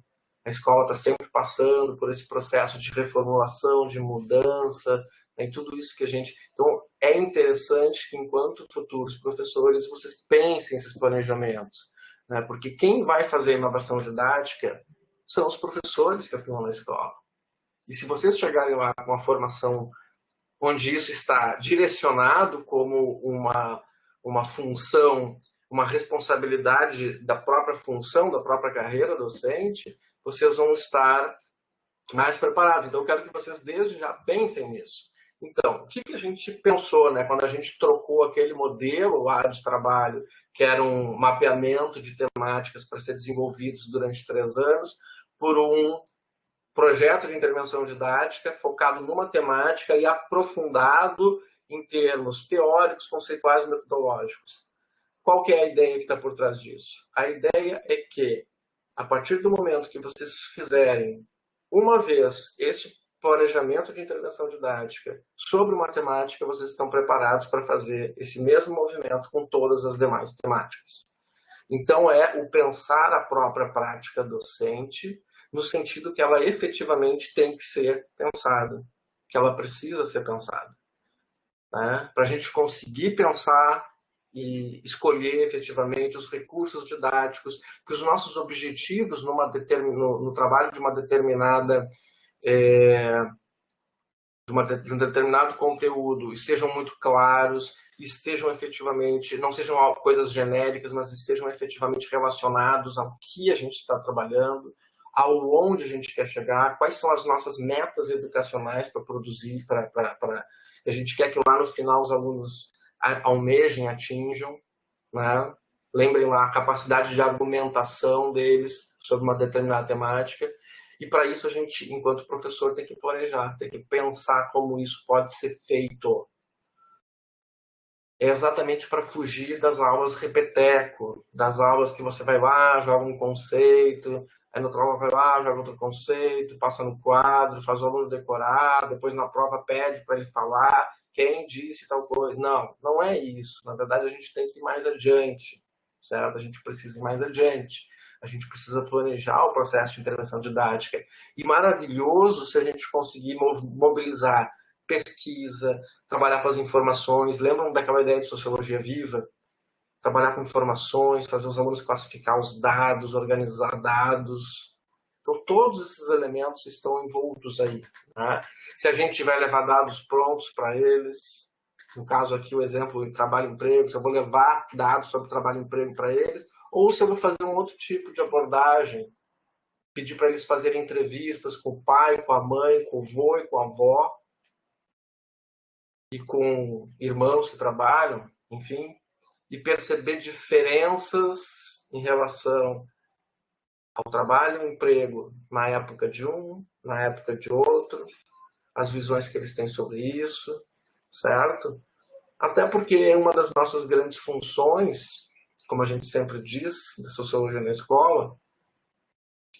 Speaker 1: A escola está sempre passando por esse processo de reformulação, de mudança, em tudo isso que a gente... Então, é interessante que, enquanto futuros professores, vocês pensem esses planejamentos, né? Porque quem vai fazer a inovação didática são os professores que atuam na escola. E se vocês chegarem lá com uma formação onde isso está direcionado como uma função, uma responsabilidade da própria função, da própria carreira docente, vocês vão estar mais preparados. Então, eu quero que vocês desde já pensem nisso. Então, o que a gente pensou, né, quando a gente trocou aquele modelo lá de trabalho, que era um mapeamento de temáticas para ser desenvolvidos durante 3 anos, por um projeto de intervenção didática focado numa temática e aprofundado em termos teóricos, conceituais e metodológicos. Qual que é a ideia que está por trás disso? A ideia é que, a partir do momento que vocês fizerem uma vez esse planejamento de intervenção didática sobre matemática, vocês estão preparados para fazer esse mesmo movimento com todas as demais temáticas. Então, é o pensar a própria prática docente no sentido que ela efetivamente tem que ser pensada, que ela precisa ser pensada, né? Para a gente conseguir pensar e escolher efetivamente os recursos didáticos, que os nossos objetivos no trabalho de uma determinada de um determinado conteúdo estejam muito claros, estejam efetivamente, não sejam coisas genéricas, mas estejam efetivamente relacionados ao que a gente está trabalhando, ao onde a gente quer chegar, quais são as nossas metas educacionais para produzir, a gente quer que lá no final os alunos almejem, atinjam, né? Lembrem lá a capacidade de argumentação deles sobre uma determinada temática. E para isso a gente, enquanto professor, tem que planejar, tem que pensar como isso pode ser feito. É exatamente para fugir das aulas repeteco, das aulas que você vai lá, joga um conceito, aí no prova vai lá, joga outro conceito, passa no quadro, faz o aluno decorar, depois na prova pede para ele falar quem disse tal coisa. Não, não é isso. Na verdade, a gente tem que ir mais adiante, certo? A gente precisa ir mais adiante. A gente precisa planejar o processo de intervenção didática. E maravilhoso se a gente conseguir mobilizar pesquisa, trabalhar com as informações. Lembram daquela ideia de sociologia viva? Trabalhar com informações, fazer os alunos classificar os dados, organizar dados. Então, todos esses elementos estão envoltos aí. Né? Se a gente tiver levar dados prontos para eles, no caso aqui o exemplo de trabalho e emprego, se eu vou levar dados sobre trabalho e emprego para eles, ou se eu vou fazer um outro tipo de abordagem, pedir para eles fazerem entrevistas com o pai, com a mãe, com o avô e com a avó, e com irmãos que trabalham, enfim, e perceber diferenças em relação ao trabalho e ao emprego na época de um, na época de outro, as visões que eles têm sobre isso, certo? Até porque uma das nossas grandes funções, como a gente sempre diz, da sociologia na escola,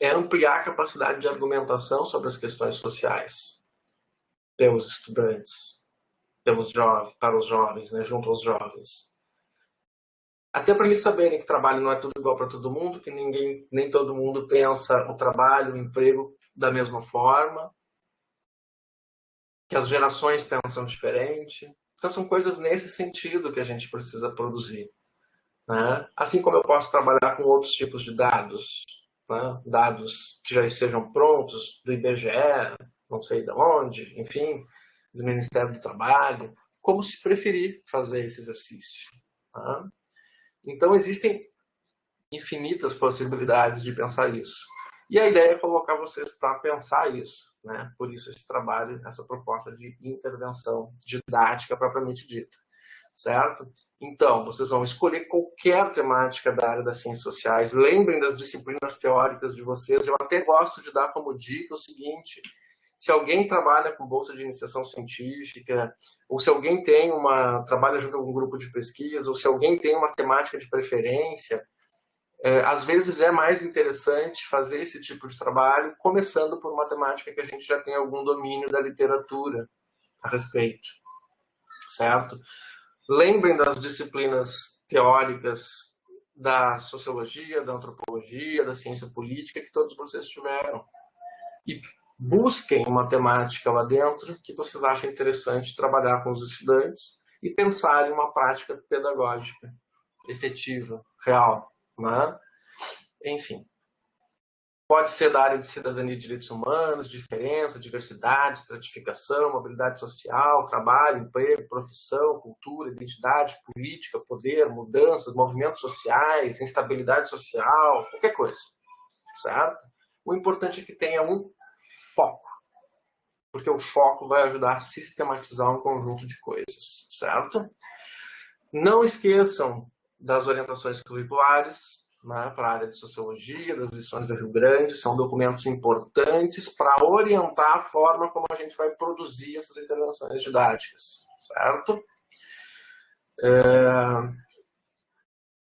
Speaker 1: é ampliar a capacidade de argumentação sobre as questões sociais pelos estudantes, para os jovens, né, junto aos jovens. Até para eles saberem que trabalho não é tudo igual para todo mundo, que nem todo mundo pensa o trabalho, o emprego da mesma forma, que as gerações pensam diferente. Então são coisas nesse sentido que a gente precisa produzir. Né? Assim como eu posso trabalhar com outros tipos de dados, né? Dados que já estejam prontos, do IBGE, não sei de onde, enfim, do Ministério do Trabalho, como se preferir fazer esse exercício. Tá? Então existem infinitas possibilidades de pensar isso. E a ideia é colocar vocês para pensar isso. Né? Por isso esse trabalho, essa proposta de intervenção didática propriamente dita. Certo? Então, vocês vão escolher qualquer temática da área das ciências sociais. Lembrem das disciplinas teóricas de vocês. Eu até gosto de dar como dica o seguinte: se alguém trabalha com bolsa de iniciação científica, ou se alguém trabalha junto com um grupo de pesquisa, ou se alguém tem uma temática de preferência, às vezes é mais interessante fazer esse tipo de trabalho começando por uma temática que a gente já tem algum domínio da literatura a respeito, certo? Lembrem das disciplinas teóricas da sociologia, da antropologia, da ciência política que todos vocês tiveram. E busquem uma temática lá dentro que vocês acham interessante trabalhar com os estudantes e pensarem uma prática pedagógica efetiva, real. Né? Enfim. Pode ser da área de cidadania e direitos humanos, diferença, diversidade, estratificação, mobilidade social, trabalho, emprego, profissão, cultura, identidade, política, poder, mudanças, movimentos sociais, instabilidade social, qualquer coisa, certo? O importante é que tenha um foco, porque o foco vai ajudar a sistematizar um conjunto de coisas, certo? Não esqueçam das orientações curriculares, né, para a área de sociologia, das lições do Rio Grande, são documentos importantes para orientar a forma como a gente vai produzir essas intervenções didáticas, certo?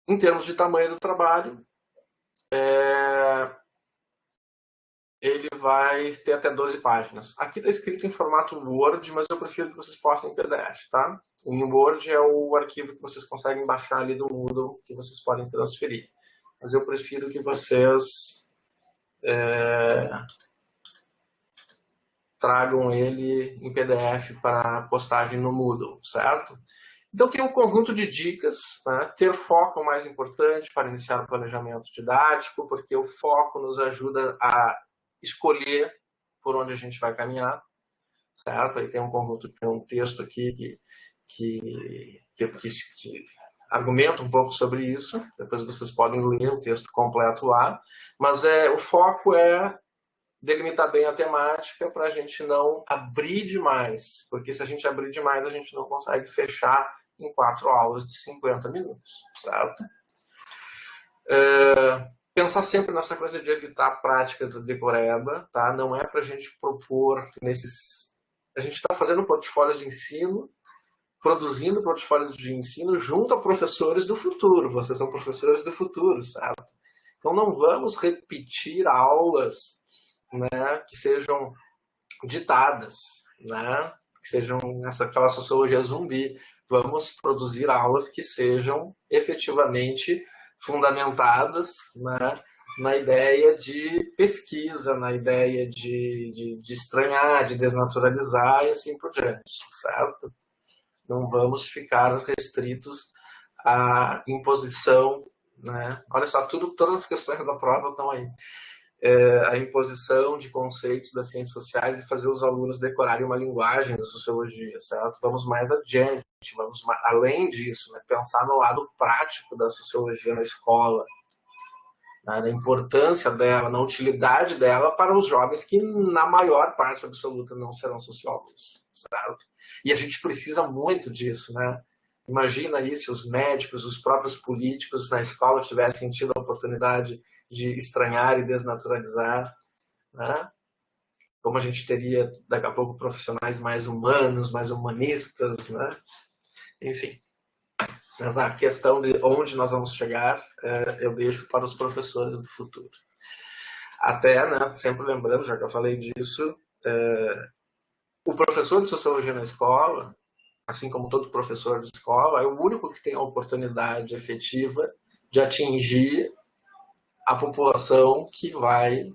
Speaker 1: Em termos de tamanho do trabalho, ele vai ter até 12 páginas. Aqui está escrito em formato Word, mas eu prefiro que vocês postem em PDF, tá? Em Word é o arquivo que vocês conseguem baixar ali do Moodle, que vocês podem transferir. Mas eu prefiro que vocês tragam ele em PDF para postagem no Moodle, certo? Então tem um conjunto de dicas, né? Ter foco é o mais importante para iniciar o planejamento didático, porque o foco nos ajuda a escolher por onde a gente vai caminhar, certo? Aí tem um conjunto, tem um texto aqui que argumenta um pouco sobre isso, depois vocês podem ler o texto completo lá, mas o foco é delimitar bem a temática para a gente não abrir demais, porque se a gente abrir demais, a gente não consegue fechar em 4 aulas de 50 minutos, certo? Pensar sempre nessa coisa de evitar a prática da decoreba, tá? Não é para a gente propor nesses... A gente está fazendo portfólios de ensino, produzindo portfólios de ensino junto a professores do futuro. Vocês são professores do futuro, certo? Então não vamos repetir aulas, né, que sejam ditadas, né, que sejam aquela sociologia zumbi. Vamos produzir aulas que sejam efetivamente fundamentadas, né, na ideia de pesquisa, na ideia de estranhar, de desnaturalizar e assim por diante, certo? Não vamos ficar restritos à imposição, né? Olha só, todas as questões da prova estão aí. A imposição de conceitos das ciências sociais e fazer os alunos decorarem uma linguagem da sociologia, certo? Vamos mais adiante, vamos além disso, né? Pensar no lado prático da sociologia na escola, né? Na importância dela, na utilidade dela para os jovens que, na maior parte absoluta, não serão sociólogos, certo? E a gente precisa muito disso, né? Imagina aí se os médicos, os próprios políticos na escola tivessem tido a oportunidade de estranhar e desnaturalizar, né? Como a gente teria daqui a pouco profissionais mais humanos, mais humanistas, né? Enfim. Mas a questão de onde nós vamos chegar, eu deixo para os professores do futuro. Até, né, sempre lembrando, já que eu falei disso, o professor de sociologia na escola, assim como todo professor de escola, é o único que tem a oportunidade efetiva de atingir a população que vai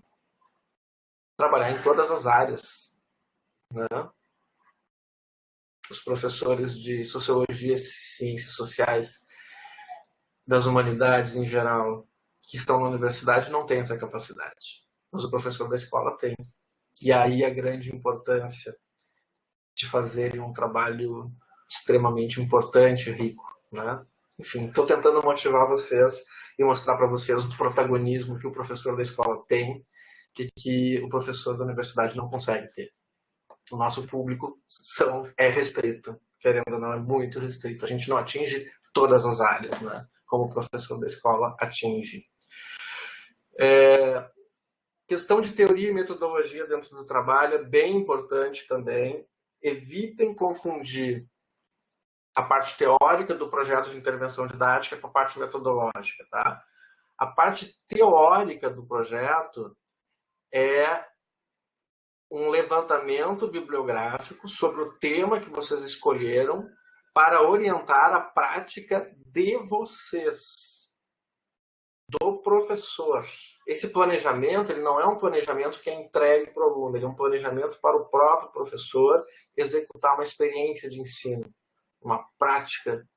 Speaker 1: trabalhar em todas as áreas, né? Os professores de sociologia, ciências sociais, das humanidades em geral, que estão na universidade, não têm essa capacidade. Mas o professor da escola tem. E aí a grande importância de fazerem um trabalho extremamente importante e rico, né? Enfim, estou tentando motivar vocês e mostrar para vocês o protagonismo que o professor da escola tem e que o professor da universidade não consegue ter. O nosso público é restrito, querendo ou não, é muito restrito. A gente não atinge todas as áreas, né? Como o professor da escola atinge. Questão de teoria e metodologia dentro do trabalho é bem importante também. Evitem confundir a parte teórica do projeto de intervenção didática com a parte metodológica, tá? A parte teórica do projeto é um levantamento bibliográfico sobre o tema que vocês escolheram para orientar a prática de vocês, do professor. Esse planejamento, ele não é um planejamento que é entregue para o aluno, ele é um planejamento para o próprio professor executar uma experiência de ensino, uma prática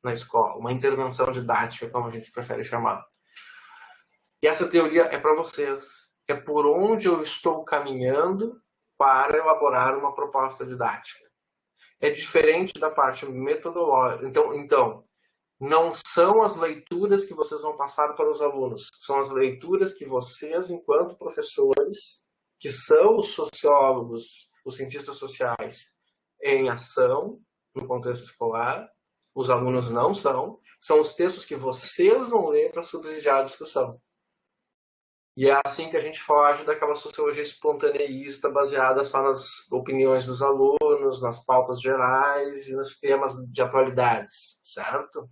Speaker 1: na escola, uma intervenção didática, como a gente prefere chamar. E essa teoria é para vocês. É por onde eu estou caminhando para elaborar uma proposta didática. É diferente da parte metodológica. Então, não são as leituras que vocês vão passar para os alunos, são as leituras que vocês, enquanto professores, que são os sociólogos, os cientistas sociais, em ação, no contexto escolar, os alunos não são os textos que vocês vão ler para subsidiar a discussão. E é assim que a gente foge daquela sociologia espontaneísta baseada só nas opiniões dos alunos, nas pautas gerais e nos temas de atualidades, certo?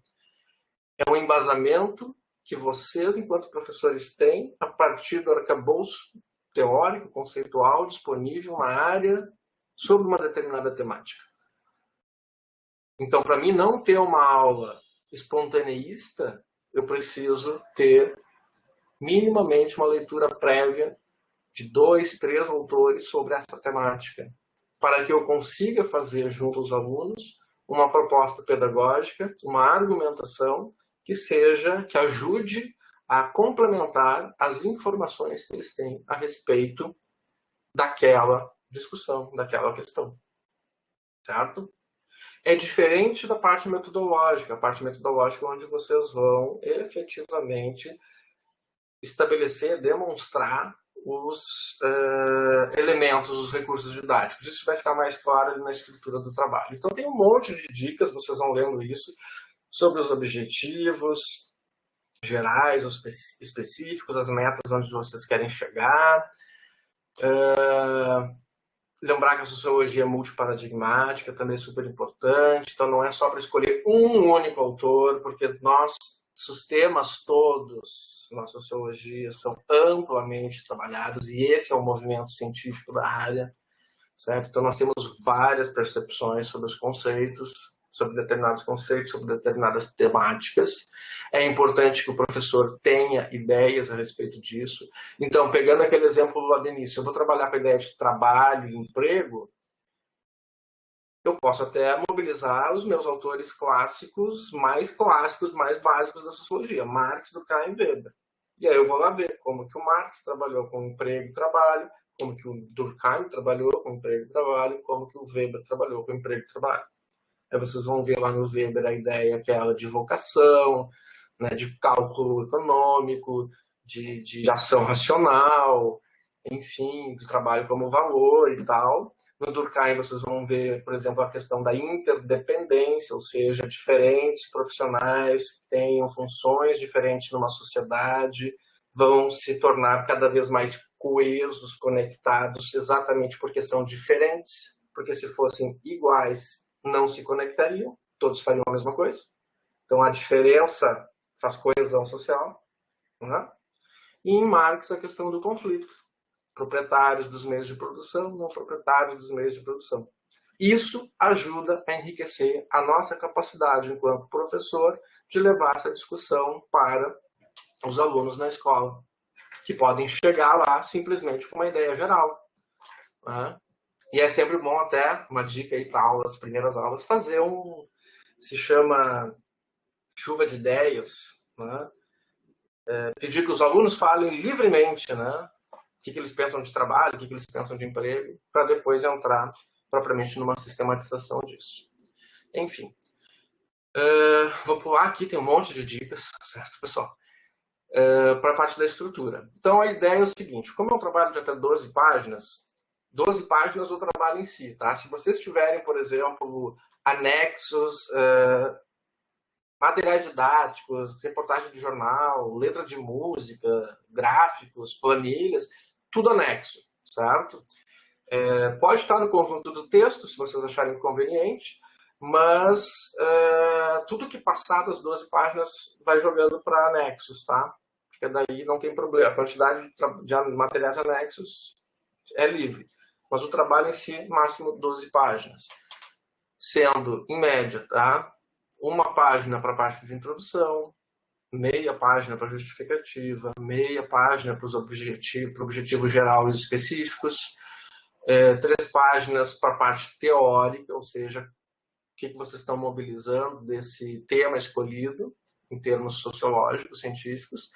Speaker 1: É um embasamento que vocês, enquanto professores, têm a partir do arcabouço teórico, conceitual, disponível na área sobre uma determinada temática. Então, para mim não ter uma aula espontaneísta, eu preciso ter minimamente uma leitura prévia de 2, 3 autores sobre essa temática, para que eu consiga fazer junto aos alunos uma proposta pedagógica, uma argumentação que ajude a complementar as informações que eles têm a respeito daquela discussão, daquela questão. Certo? É diferente da parte metodológica. A parte metodológica é onde vocês vão efetivamente estabelecer, demonstrar os elementos, os recursos didáticos. Isso vai ficar mais claro na estrutura do trabalho. Então tem um monte de dicas, vocês vão lendo isso, sobre os objetivos, gerais ou específicos, as metas onde vocês querem chegar. Lembrar que a sociologia é multiparadigmática, também é super importante, então não é só para escolher um único autor, porque os temas todos na sociologia são amplamente trabalhados, e esse é o movimento científico da área, certo? Então nós temos várias percepções sobre os conceitos, sobre determinados conceitos, sobre determinadas temáticas. É importante que o professor tenha ideias a respeito disso. Então, pegando aquele exemplo lá do início, eu vou trabalhar com a ideia de trabalho e emprego, eu posso até mobilizar os meus autores clássicos, mais básicos da sociologia, Marx, Durkheim e Weber. E aí eu vou lá ver como que o Marx trabalhou com emprego e trabalho, como que o Durkheim trabalhou com emprego e trabalho, como que o Weber trabalhou com emprego e trabalho. Aí vocês vão ver lá no Weber a ideia aquela de vocação, né, de cálculo econômico, de ação racional, enfim, de trabalho como valor e tal. No Durkheim vocês vão ver, por exemplo, a questão da interdependência, ou seja, diferentes profissionais que tenham funções diferentes numa sociedade vão se tornar cada vez mais coesos, conectados, exatamente porque são diferentes, porque se fossem iguais não se conectariam, todos fariam a mesma coisa. Então a diferença faz coesão social. Né? E em Marx a questão do conflito. Proprietários dos meios de produção, não proprietários dos meios de produção. Isso ajuda a enriquecer a nossa capacidade enquanto professor de levar essa discussão para os alunos na escola, que podem chegar lá simplesmente com uma ideia geral. Né? E é sempre bom até, uma dica aí para aulas, primeiras aulas, fazer se chama chuva de ideias, né? Pedir que os alunos falem livremente, né? O que eles pensam de trabalho, o que eles pensam de emprego, para depois entrar propriamente numa sistematização disso. Enfim, vou pular aqui, tem um monte de dicas, certo, pessoal? Para a parte da estrutura. Então, a ideia é o seguinte, como é um trabalho de até 12 páginas o trabalho em si, tá? Se vocês tiverem, por exemplo, anexos, materiais didáticos, reportagem de jornal, letra de música, gráficos, planilhas, tudo anexo, certo? Pode estar no conjunto do texto, se vocês acharem conveniente, mas tudo que passar das 12 páginas vai jogando para anexos, tá? Porque daí não tem problema. A quantidade de materiais anexos é livre. Mas o trabalho em si, máximo 12 páginas. Sendo, em média, tá? Uma página para a parte de introdução, meia página para justificativa, meia página para o objetivo geral e específicos, 3 páginas para a parte teórica, ou seja, o que vocês estão mobilizando desse tema escolhido, em termos sociológicos, científicos.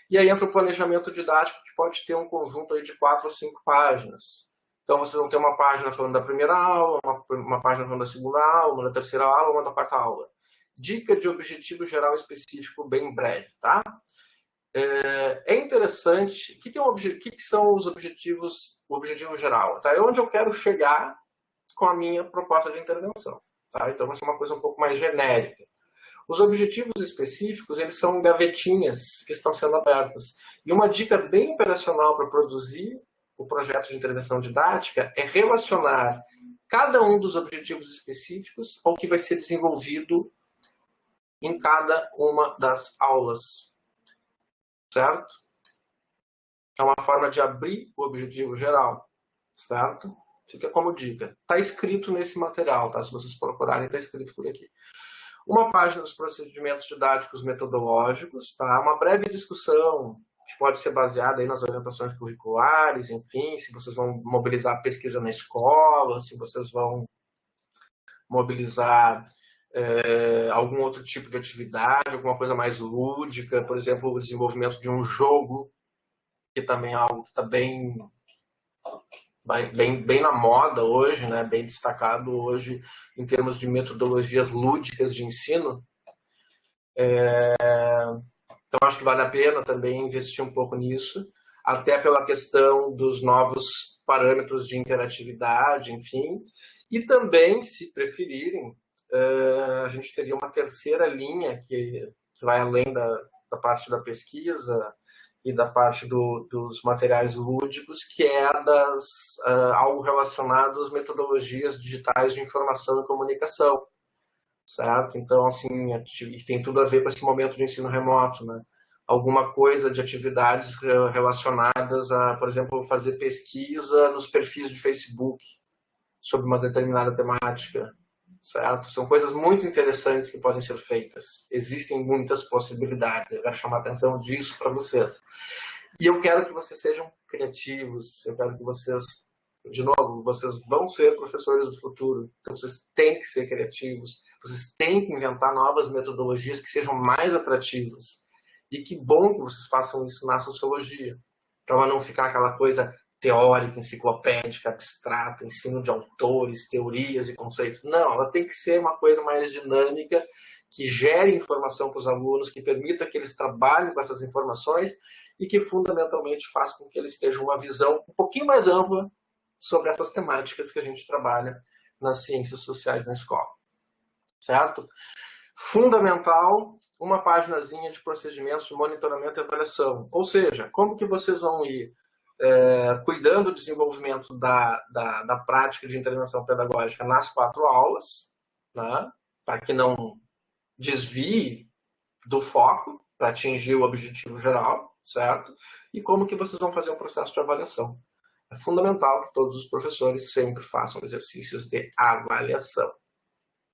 Speaker 1: E aí entra o planejamento didático, que pode ter um conjunto aí de 4 ou 5 páginas. Então, vocês vão ter uma página falando da primeira aula, uma página falando da segunda aula, uma da terceira aula, uma da quarta aula. Dica de objetivo geral específico bem breve, tá? É interessante, o que são os objetivos, o objetivo geral? Tá? É onde eu quero chegar com a minha proposta de intervenção. Tá? Então, vai ser uma coisa um pouco mais genérica. Os objetivos específicos, eles são gavetinhas que estão sendo abertas. E uma dica bem operacional para produzir o projeto de intervenção didática é relacionar cada um dos objetivos específicos ao que vai ser desenvolvido em cada uma das aulas. Certo? É uma forma de abrir o objetivo geral. Certo? Fica como dica. Está escrito nesse material, tá? Se vocês procurarem, está escrito por aqui. Uma página dos procedimentos didáticos metodológicos, tá? Uma breve discussão que pode ser baseada aí nas orientações curriculares, enfim, se vocês vão mobilizar pesquisa na escola, se vocês vão mobilizar algum outro tipo de atividade, alguma coisa mais lúdica, por exemplo, o desenvolvimento de um jogo, que também é algo que está bem na moda hoje, né? Bem destacado hoje em termos de metodologias lúdicas de ensino. Então, acho que vale a pena também investir um pouco nisso, até pela questão dos novos parâmetros de interatividade, enfim. E também, se preferirem, a gente teria uma terceira linha que vai além da da parte da pesquisa e da parte dos materiais lúdicos, que é algo relacionado às metodologias digitais de informação e comunicação, certo? Então, assim, tem tudo a ver com esse momento de ensino remoto, né? Alguma coisa de atividades relacionadas a, por exemplo, fazer pesquisa nos perfis de Facebook sobre uma determinada temática, certo? São coisas muito interessantes que podem ser feitas. Existem muitas possibilidades. Eu quero chamar a atenção disso para vocês. E eu quero que vocês sejam criativos. Eu quero que vocês, de novo, vocês vão ser professores do futuro. Então vocês têm que ser criativos. Vocês têm que inventar novas metodologias que sejam mais atrativas. E que bom que vocês façam isso na sociologia, para ela não ficar aquela coisa teórica, enciclopédica, abstrata, ensino de autores, teorias e conceitos. Não, ela tem que ser uma coisa mais dinâmica, que gere informação para os alunos, que permita que eles trabalhem com essas informações e que fundamentalmente faça com que eles tenham uma visão um pouquinho mais ampla sobre essas temáticas que a gente trabalha nas ciências sociais na escola. Certo? Fundamental, uma paginazinha de procedimentos de monitoramento e avaliação. Ou seja, como que vocês vão ir cuidando do desenvolvimento da prática de intervenção pedagógica nas 4 aulas, né, para que não desvie do foco, para atingir o objetivo geral, certo? E como que vocês vão fazer o processo de avaliação. É fundamental que todos os professores sempre façam exercícios de avaliação,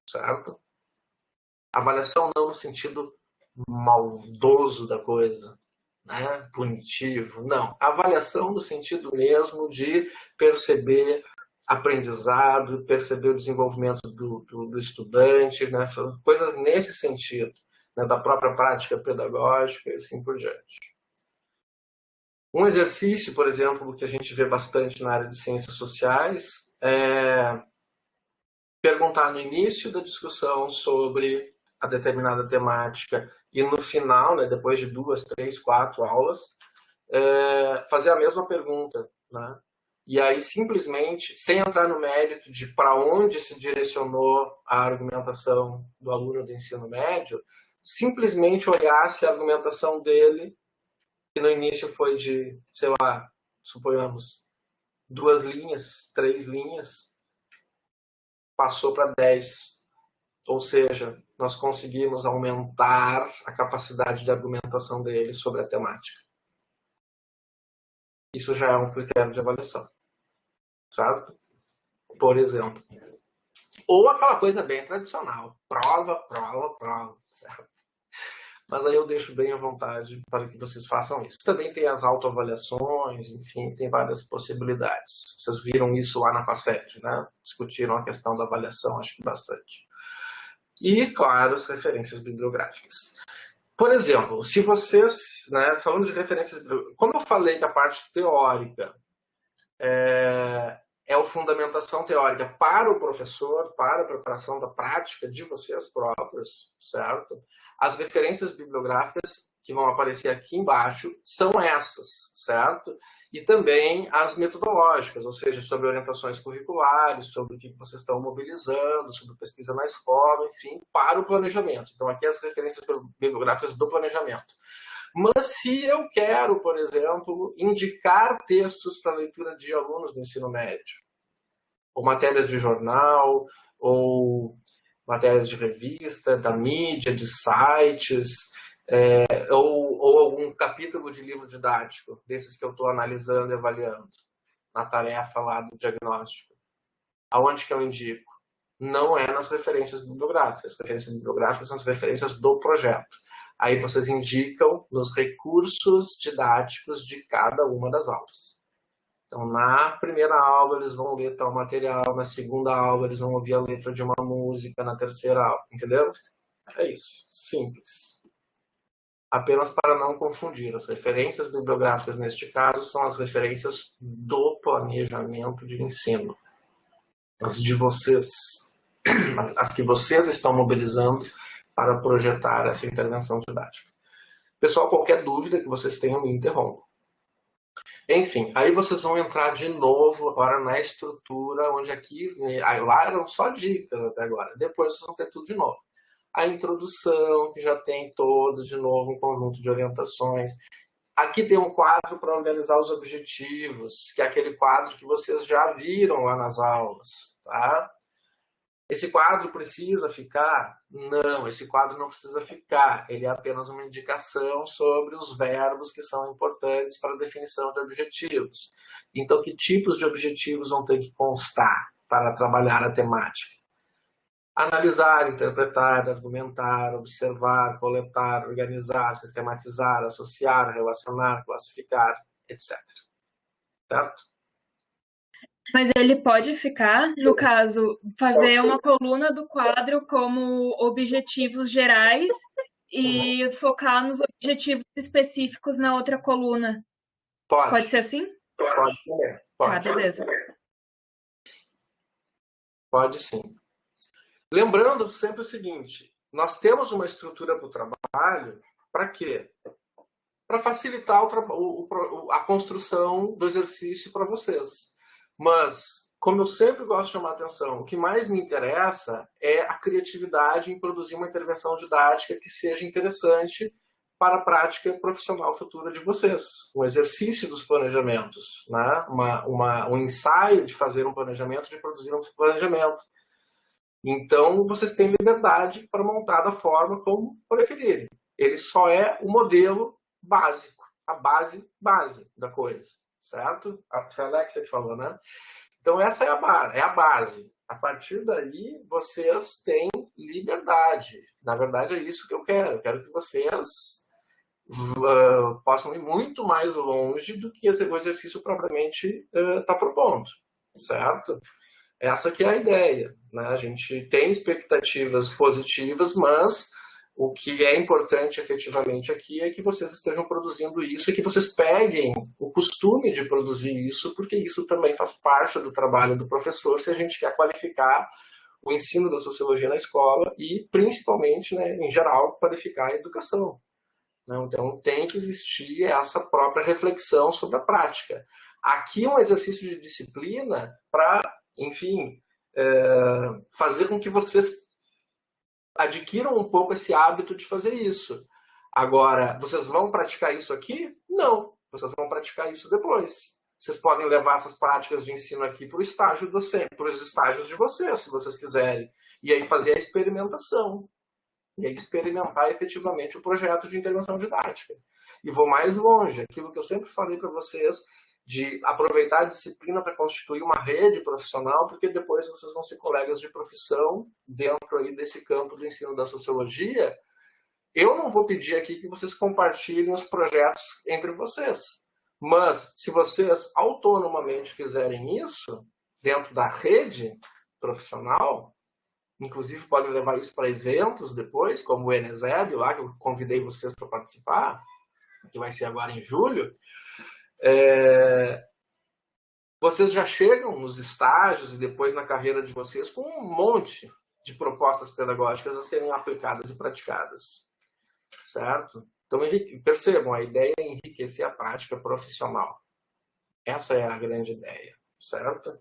Speaker 1: certo? Avaliação não no sentido maldoso da coisa, né? Punitivo, não. Avaliação no sentido mesmo de perceber aprendizado, perceber o desenvolvimento do estudante, né? Coisas nesse sentido, né? Da própria prática pedagógica e assim por diante. Um exercício, por exemplo, que a gente vê bastante na área de ciências sociais é perguntar no início da discussão sobre a determinada temática e no final, né, depois de 2, 3, 4 aulas, fazer a mesma pergunta, né? E aí simplesmente, sem entrar no mérito de para onde se direcionou a argumentação do aluno do ensino médio, simplesmente olhar se a argumentação dele, que no início foi de, sei lá, suponhamos, 2 linhas, 3 linhas, passou para 10. Ou seja, nós conseguimos aumentar a capacidade de argumentação dele sobre a temática. Isso já é um critério de avaliação, certo? Por exemplo. Ou aquela coisa bem tradicional, prova, prova, prova, certo? Mas aí eu deixo bem à vontade para que vocês façam isso. Também tem as autoavaliações, enfim, tem várias possibilidades. Vocês viram isso lá na Facet, né? Discutiram a questão da avaliação, acho que bastante. E, claro, as referências bibliográficas. Por exemplo, se vocês, né, falando de referências, como eu falei que a parte teórica é a fundamentação teórica para o professor, para a preparação da prática de vocês próprios, certo? As referências bibliográficas que vão aparecer aqui embaixo são essas, certo? E também as metodológicas, ou seja, sobre orientações curriculares, sobre o que vocês estão mobilizando, sobre pesquisa na escola, enfim, para o planejamento. Então, aqui as referências bibliográficas do planejamento. Mas se eu quero, por exemplo, indicar textos para leitura de alunos do ensino médio, ou matérias de jornal, ou matérias de revista, da mídia, de sites, ou algum capítulo de livro didático, desses que eu estou analisando e avaliando, na tarefa lá do diagnóstico. Aonde que eu indico? Não é nas referências bibliográficas. As referências bibliográficas são as referências do projeto. Aí vocês indicam nos recursos didáticos de cada uma das aulas. Então, na primeira aula eles vão ler tal material, na segunda aula eles vão ouvir a letra de uma música, na terceira aula, entendeu? É isso, simples. Apenas para não confundir, as referências bibliográficas neste caso são as referências do planejamento de ensino. As de vocês, as que vocês estão mobilizando para projetar essa intervenção didática. Pessoal, qualquer dúvida que vocês tenham, me interrompam. Enfim, aí vocês vão entrar de novo agora na estrutura, onde aqui, lá eram só dicas até agora, depois vocês vão ter tudo de novo. a introdução, que já tem todo, de novo, um conjunto de orientações. Aqui tem um quadro para organizar os objetivos, que é aquele quadro que vocês já viram lá nas aulas, tá? Esse quadro precisa ficar? Não, esse quadro não precisa ficar. Ele é apenas uma indicação sobre os verbos que são importantes para a definição de objetivos. Então, que tipos de objetivos vão ter que constar para trabalhar a temática? Analisar, interpretar, argumentar, observar, coletar, organizar, sistematizar, associar, relacionar, classificar, etc. Certo?
Speaker 2: Mas ele pode ficar, no caso, fazer uma coluna do quadro como objetivos gerais e focar nos objetivos específicos na outra coluna. Pode ser assim?
Speaker 1: Pode também.
Speaker 2: Tá, beleza.
Speaker 1: Pode sim. Lembrando sempre o seguinte, nós temos uma estrutura para o trabalho, para quê? Para facilitar a construção do exercício para vocês. Mas, como eu sempre gosto de chamar a atenção, o que mais me interessa é a criatividade em produzir uma intervenção didática que seja interessante para a prática profissional futura de vocês. Um exercício dos planejamentos, né? Um ensaio de fazer um planejamento, de produzir um planejamento. Então, vocês têm liberdade para montar da forma como preferirem. Ele só é o modelo básico, a base da coisa, certo? Foi a Alexia que falou, né? Então, essa é a base. A partir daí, vocês têm liberdade. Na verdade, é isso que eu quero. Eu quero que vocês possam ir muito mais longe do que esse exercício propriamente está propondo, certo? Essa que é a ideia, né? A gente tem expectativas positivas, mas o que é importante efetivamente aqui é que vocês estejam produzindo isso e que vocês peguem o costume de produzir isso, porque isso também faz parte do trabalho do professor se a gente quer qualificar o ensino da sociologia na escola e, principalmente, né, em geral, qualificar a educação. Então, tem que existir essa própria reflexão sobre a prática. Aqui é um exercício de disciplina para, enfim, fazer com que vocês adquiram um pouco esse hábito de fazer isso. Agora, vocês vão praticar isso aqui? Não. Vocês vão praticar isso depois. Vocês podem levar essas práticas de ensino aqui para o estágio docente, para os estágios de vocês, se vocês quiserem. E aí fazer a experimentação. E aí experimentar efetivamente o projeto de intervenção didática. E vou mais longe, aquilo que eu sempre falei para vocês, de aproveitar a disciplina para constituir uma rede profissional, porque depois vocês vão ser colegas de profissão dentro aí desse campo do ensino da sociologia. Eu não vou pedir aqui que vocês compartilhem os projetos entre vocês, mas se vocês autonomamente fizerem isso dentro da rede profissional, inclusive podem levar isso para eventos depois, como o Eneseb, lá que eu convidei vocês para participar, que vai ser agora em julho, vocês já chegam nos estágios e depois na carreira de vocês com um monte de propostas pedagógicas a serem aplicadas e praticadas, certo? Então, percebam, a ideia é enriquecer a prática profissional. Essa é a grande ideia, certo?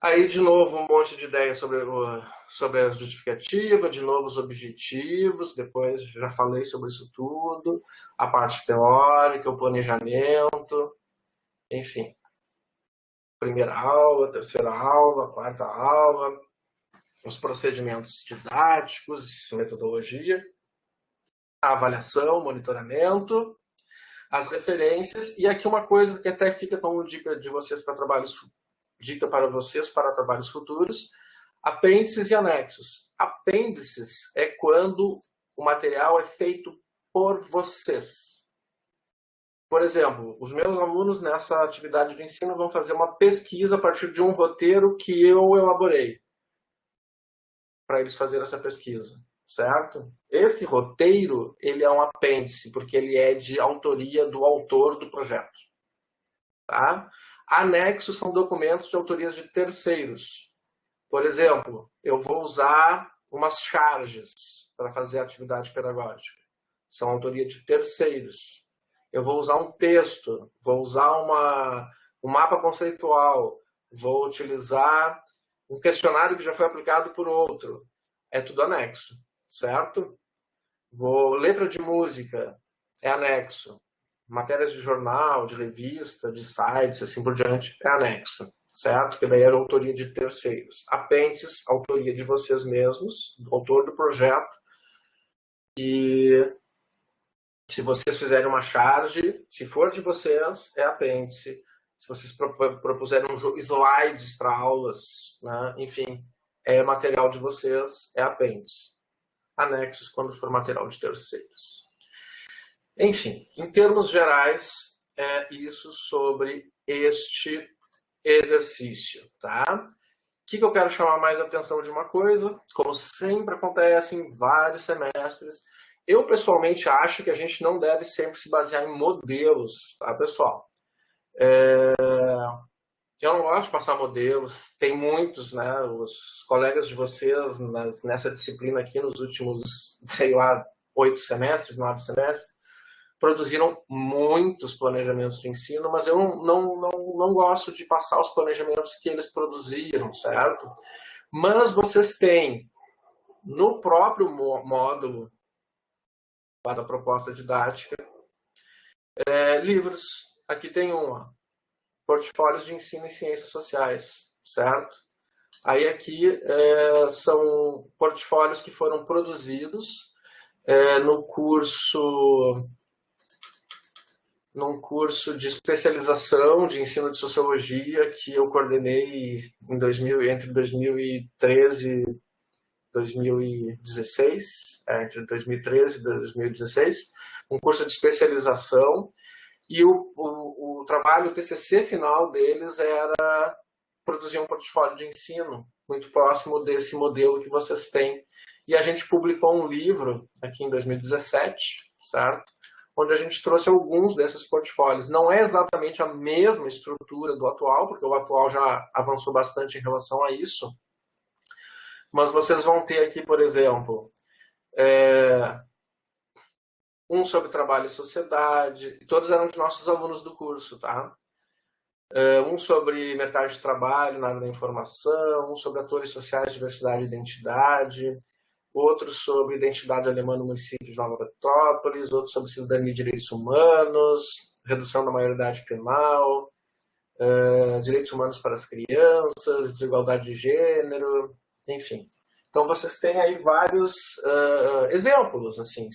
Speaker 1: Aí, de novo, um monte de ideias sobre a justificativa, de novo os objetivos, depois já falei sobre isso tudo, a parte teórica, o planejamento, enfim. Primeira aula, terceira aula, quarta aula, os procedimentos didáticos, metodologia, a avaliação, monitoramento, as referências, e aqui uma coisa que até fica como dica de vocês para trabalhos futuros, dica para vocês para trabalhos futuros, apêndices e anexos. Apêndices é quando o material é feito por vocês. Por exemplo, os meus alunos nessa atividade de ensino vão fazer uma pesquisa a partir de um roteiro que eu elaborei para eles fazerem essa pesquisa, certo? Esse roteiro, ele é um apêndice, porque ele é de autoria do autor do projeto, tá? Anexos são documentos de autorias de terceiros. Por exemplo, eu vou usar umas charges para fazer a atividade pedagógica. São autoria de terceiros. Eu vou usar um texto, vou usar um mapa conceitual, vou utilizar um questionário que já foi aplicado por outro. é tudo anexo, certo? Letra de música é anexo. Matérias de jornal, de revista, de sites, assim por diante, é anexo, certo? Que daí era autoria de terceiros. Apêndices, autoria de vocês mesmos, do autor do projeto. E se vocês fizerem uma charge, se for de vocês, é apêndice. Se vocês propuserem slides para aulas, né? Enfim, é material de vocês, é apêndice. Anexos quando for material de terceiros. Enfim, em termos gerais, é isso sobre este exercício, tá? O que eu quero chamar mais a atenção de uma coisa, como sempre acontece em vários semestres, eu pessoalmente acho que a gente não deve sempre se basear em modelos, tá, pessoal? Eu não gosto de passar modelos, tem muitos, né, os colegas de vocês nessa disciplina aqui nos últimos, sei lá, 8 semestres, 9 semestres, produziram muitos planejamentos de ensino, mas eu não gosto de passar os planejamentos que eles produziram, certo? Mas vocês têm, no próprio módulo da proposta didática, livros. Aqui tem portfólios de ensino em ciências sociais, certo? Aí aqui são portfólios que foram produzidos num curso de especialização de ensino de sociologia que eu coordenei entre 2013 e 2016, entre 2013 e 2016, um curso de especialização, e o trabalho, o TCC final deles era produzir um portfólio de ensino muito próximo desse modelo que vocês têm. E a gente publicou um livro aqui em 2017, certo? Onde a gente trouxe alguns desses portfólios. Não é exatamente a mesma estrutura do atual, porque o atual já avançou bastante em relação a isso, mas vocês vão ter aqui, por exemplo, um sobre trabalho e sociedade, todos eram de nossos alunos do curso, tá? Um sobre mercado de trabalho na área da informação, um sobre atores sociais, diversidade e identidade, outro sobre identidade alemã no município de Nova Petrópolis, outro sobre cidadania e direitos humanos, redução da maioridade penal, direitos humanos para as crianças, desigualdade de gênero, enfim. Então vocês têm aí vários exemplos, assim,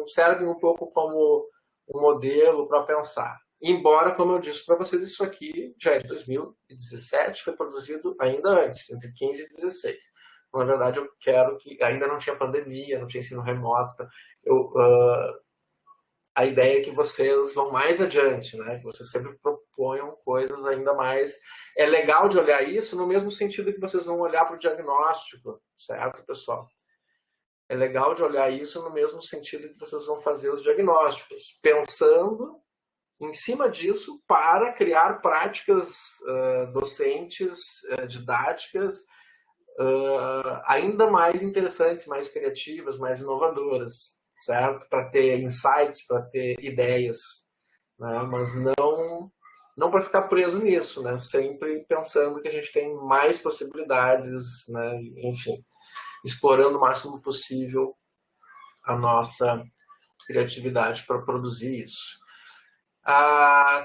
Speaker 1: servem um pouco como um modelo para pensar. Embora, como eu disse para vocês, isso aqui já é de 2017, foi produzido ainda antes, entre 15 e 16. Na verdade, eu quero que... Ainda não tinha pandemia, não tinha ensino remoto. A ideia é que vocês vão mais adiante, né? Que vocês sempre proponham coisas ainda mais... É legal de olhar isso no mesmo sentido que vocês vão olhar para o diagnóstico, certo, pessoal? É legal de olhar isso no mesmo sentido que vocês vão fazer os diagnósticos, pensando em cima disso para criar práticas docentes, didáticas, ainda mais interessantes, mais criativas, mais inovadoras, certo? Para ter insights, para ter ideias, né? Mas não para ficar preso nisso, né? Sempre pensando que a gente tem mais possibilidades, né? Enfim, explorando o máximo possível a nossa criatividade para produzir isso.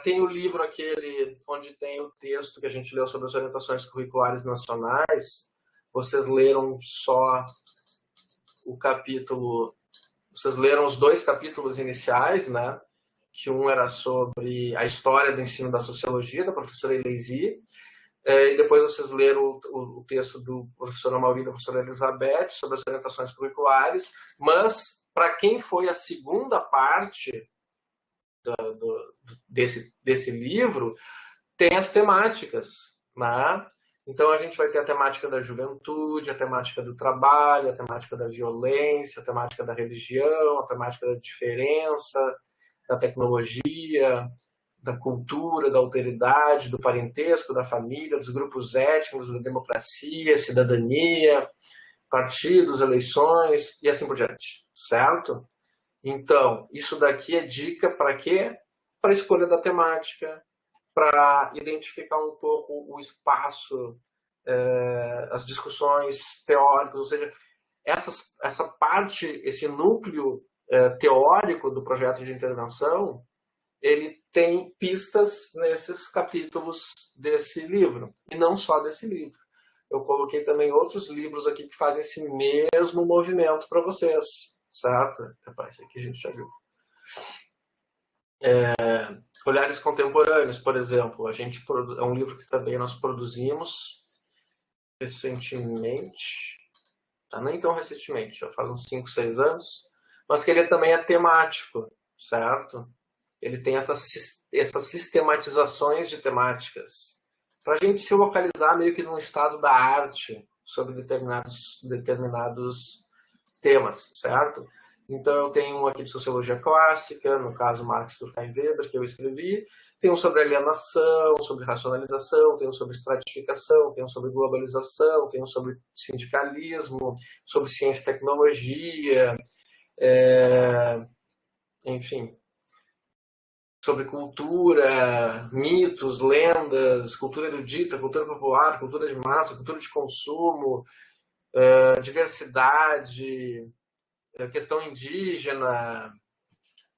Speaker 1: Tem o livro aquele onde tem o texto que a gente leu sobre as orientações curriculares nacionais. Vocês leram só o capítulo, vocês leram os 2 capítulos iniciais, né? Que um era sobre a história do ensino da sociologia, da professora Eleisi, e depois vocês leram o texto do professor Amaury e da professora Elizabeth sobre as orientações curriculares, mas para quem foi a segunda parte desse livro, tem as temáticas, né? Então a gente vai ter a temática da juventude, a temática do trabalho, a temática da violência, a temática da religião, a temática da diferença, da tecnologia, da cultura, da alteridade, do parentesco, da família, dos grupos étnicos, da democracia, cidadania, partidos, eleições e assim por diante, certo? Então, isso daqui é dica para quê? Para a escolha da temática, para identificar um pouco o espaço, as discussões teóricas, ou seja, essa parte, esse núcleo teórico do projeto de intervenção, ele tem pistas nesses capítulos desse livro, e não só desse livro. Eu coloquei também outros livros aqui que fazem esse mesmo movimento para vocês, certo? Esse aqui a gente já viu. Olhares Contemporâneos, por exemplo, é um livro que também nós produzimos recentemente, nem tão recentemente, já faz uns 5, 6 anos, mas que ele também é temático, certo? Ele tem essas sistematizações de temáticas, para a gente se localizar meio que num estado da arte sobre determinados temas, certo? Então eu tenho um aqui de Sociologia Clássica, no caso Marx, Durkheim e Weber, que eu escrevi, tem um sobre alienação, sobre racionalização, tem um sobre estratificação, tem um sobre globalização, tem um sobre sindicalismo, sobre ciência e tecnologia, enfim, sobre cultura, mitos, lendas, cultura erudita, cultura popular, cultura de massa, cultura de consumo, diversidade, questão indígena,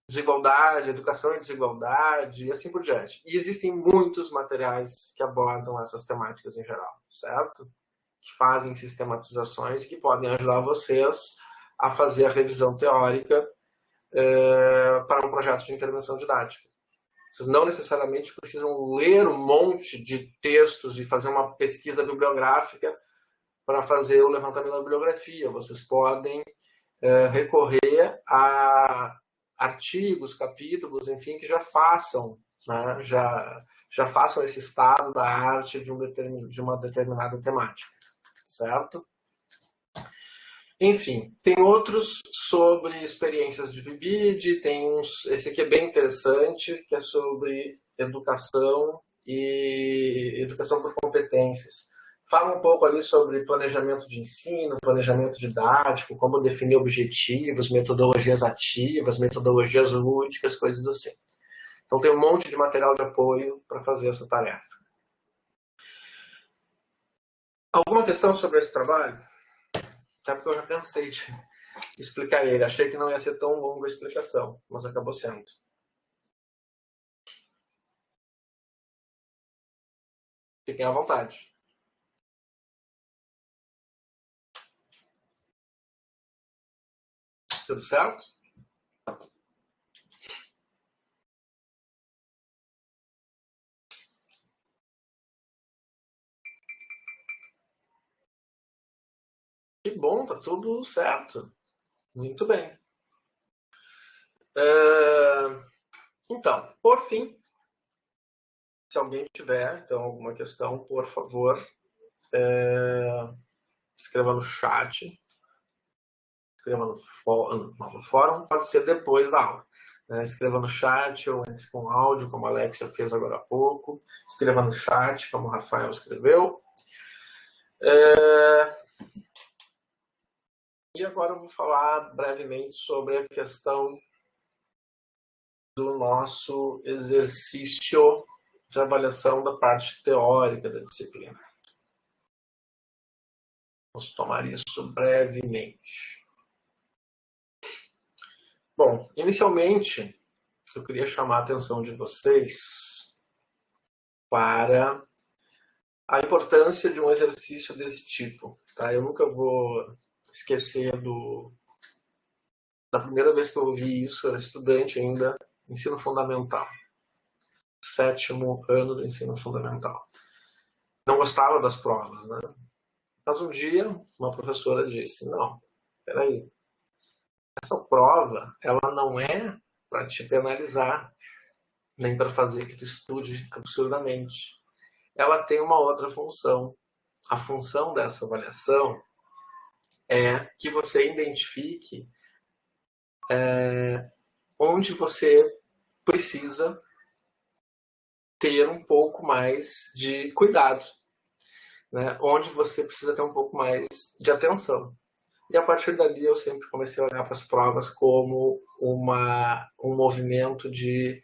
Speaker 1: desigualdade, educação e desigualdade, e assim por diante. E existem muitos materiais que abordam essas temáticas em geral, certo? Que fazem sistematizações e que podem ajudar vocês a fazer a revisão teórica para um projeto de intervenção didática. Vocês não necessariamente precisam ler um monte de textos e fazer uma pesquisa bibliográfica para fazer o levantamento da bibliografia. Vocês podem recorrer a artigos, capítulos, enfim, que já façam, né, já façam esse estado da arte de uma determinada temática, certo? Enfim, tem outros sobre experiências de PIBID, esse aqui é bem interessante, que é sobre educação e educação por competências. Fala um pouco ali sobre planejamento de ensino, planejamento didático, como definir objetivos, metodologias ativas, metodologias lúdicas, coisas assim. Então tem um monte de material de apoio para fazer essa tarefa. Alguma questão sobre esse trabalho? Até porque eu já cansei de explicar ele. Achei que não ia ser tão longa a explicação, mas acabou sendo. Fiquem à vontade. Tudo certo? Que bom, tá tudo certo. Muito bem. Então, por fim, se alguém tiver então, alguma questão, por favor, escreva no chat, escreva no fórum, pode ser depois da aula. Escreva no chat ou entre com áudio, como a Alexia fez agora há pouco. Escreva no chat, como o Rafael escreveu. E agora eu vou falar brevemente sobre a questão do nosso exercício de avaliação da parte teórica da disciplina. Vamos tomar isso brevemente. Bom, inicialmente, eu queria chamar a atenção de vocês para a importância de um exercício desse tipo. Tá? Eu nunca vou esquecer da primeira vez que eu ouvi isso, eu era estudante ainda, ensino fundamental. 7º ano do ensino fundamental. Não gostava das provas, né? Mas um dia, uma professora disse, não, peraí, essa prova, ela não é para te penalizar, nem para fazer que tu estude absurdamente. Ela tem uma outra função. A função dessa avaliação é que você identifique onde você precisa ter um pouco mais de cuidado, né? Onde você precisa ter um pouco mais de atenção. E a partir dali eu sempre comecei a olhar para as provas como um movimento de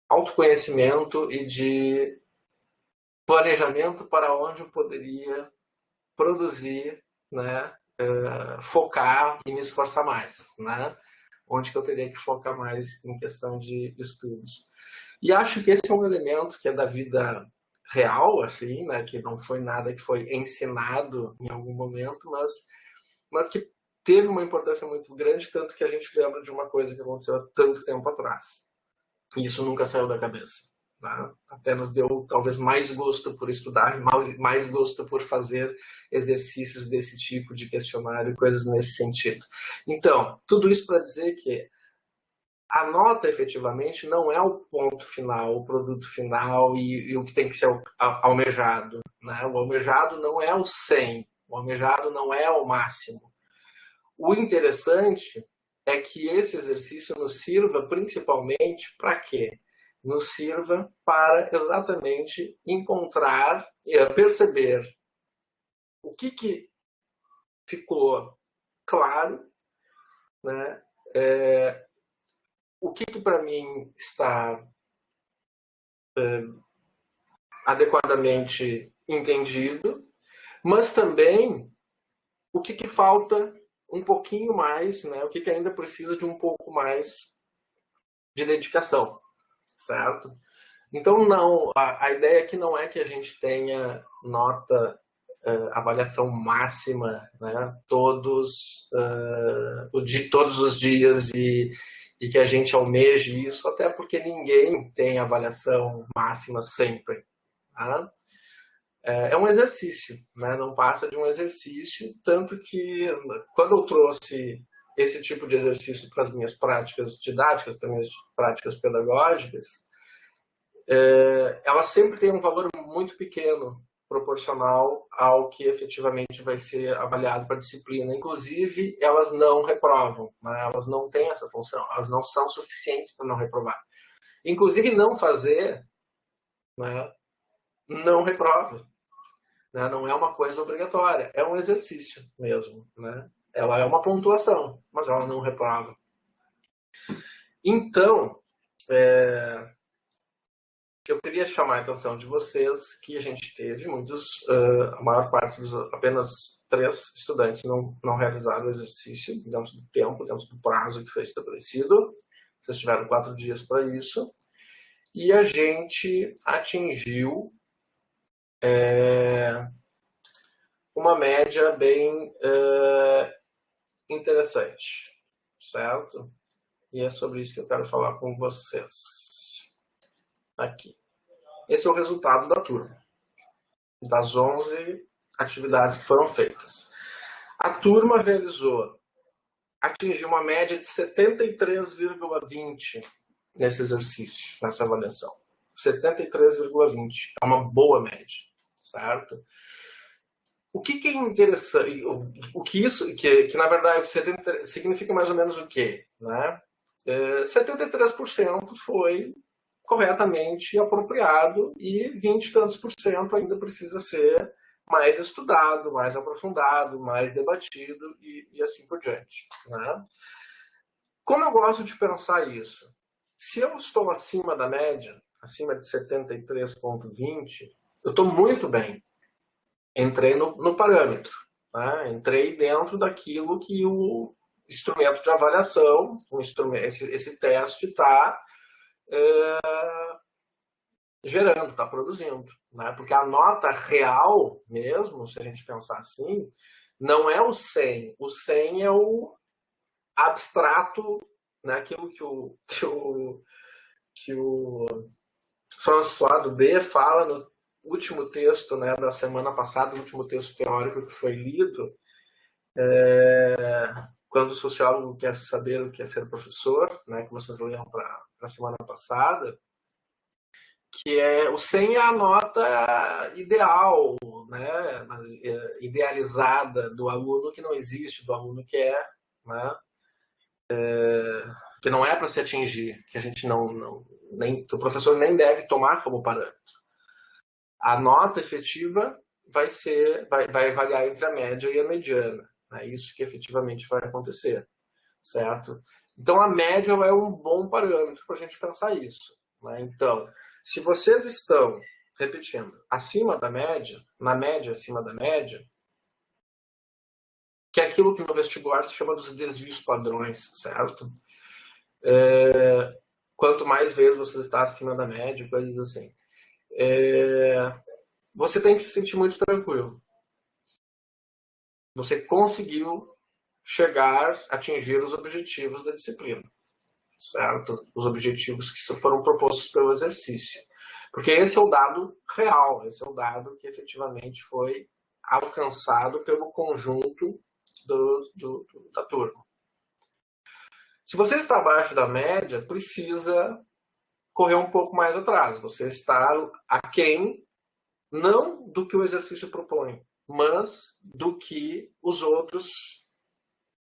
Speaker 1: autoconhecimento e de planejamento para onde eu poderia produzir, né, focar e me esforçar mais, né? Onde que eu teria que focar mais em questão de estudos. E acho que esse é um elemento que é da vida real, assim, né, que não foi nada que foi ensinado em algum momento, mas que teve uma importância muito grande, tanto que a gente lembra de uma coisa que aconteceu há tanto tempo atrás. E isso nunca saiu da cabeça. Né? Apenas deu talvez mais gosto por estudar, mais gosto por fazer exercícios desse tipo de questionário, coisas nesse sentido. Então, tudo isso para dizer que a nota efetivamente não é o ponto final, o produto final e o que tem que ser almejado. Né? O almejado não é o 100, o almejado não é o máximo. O interessante é que esse exercício nos sirva principalmente para quê? Nos sirva para exatamente encontrar, perceber o que ficou claro, né? O que para mim está adequadamente entendido, mas também o que falta um pouquinho mais, né? O que ainda precisa de um pouco mais de dedicação, certo? Então, não, a ideia aqui não é que a gente tenha nota, avaliação máxima, né? Todos os dias e que a gente almeje isso, até porque ninguém tem avaliação máxima sempre. Tá? É um exercício, né? Não passa de um exercício, tanto que quando eu trouxe esse tipo de exercício para as minhas práticas didáticas, para as minhas práticas pedagógicas, ela sempre tem um valor muito pequeno proporcional ao que efetivamente vai ser avaliado para a disciplina. Inclusive, elas não reprovam, né? Elas não têm essa função, elas não são suficientes para não reprovar. Inclusive, não fazer, né, não reprova. Né? Não é uma coisa obrigatória, é um exercício mesmo. Né? Ela é uma pontuação, mas ela não reprova. Então, eu queria chamar a atenção de vocês que a gente teve a maior parte apenas 3 estudantes não realizaram o exercício dentro do tempo, dentro do prazo que foi estabelecido. Vocês tiveram 4 dias para isso. E a gente atingiu uma média bem interessante, certo? E é sobre isso que eu quero falar com vocês. Aqui. Esse é o resultado da turma, das 11 atividades que foram feitas. A turma atingiu uma média de 73,20 nesse exercício, nessa avaliação. 73,20 é uma boa média, certo? O que é interessante, que na verdade significa mais ou menos o quê? Né? 73% foi corretamente apropriado e 20 e tantos por cento ainda precisa ser mais estudado, mais aprofundado, mais debatido e assim por diante. Né? Como eu gosto de pensar isso? Se eu estou acima da média, acima de 73,20, eu estou muito bem. Entrei no parâmetro. Né? Entrei dentro daquilo que o instrumento de avaliação, esse teste está gerando, está produzindo. Né? Porque a nota real mesmo, se a gente pensar assim, não é o 100. O 100 é o abstrato, né? Aquilo que o François Dubé fala no último texto, né, da semana passada, o último texto teórico que foi lido, quando o sociólogo quer saber o que é ser professor, né, que vocês leram para a semana passada, que o 100 é a nota ideal, né, idealizada do aluno que não existe, do aluno que né, que não é para se atingir, que a gente o professor nem deve tomar como parâmetro. A nota efetiva vai variar entre a média e a mediana. É isso que efetivamente vai acontecer, certo? Então, a média é um bom parâmetro para a gente pensar isso. Né? Então, se vocês estão, repetindo, acima da média, na média acima da média, que é aquilo que no vestibular se chama dos desvios padrões, certo? Quanto mais vezes você está acima da média, coisas assim. Você tem que se sentir muito tranquilo. Você conseguiu chegar, atingir os objetivos da disciplina, certo? Os objetivos que foram propostos pelo exercício. Porque esse é o dado real, esse é o dado que efetivamente foi alcançado pelo conjunto da turma. Se você está abaixo da média, precisa correr um pouco mais atrás. Você está aquém, não do que o exercício propõe, mas do que os outros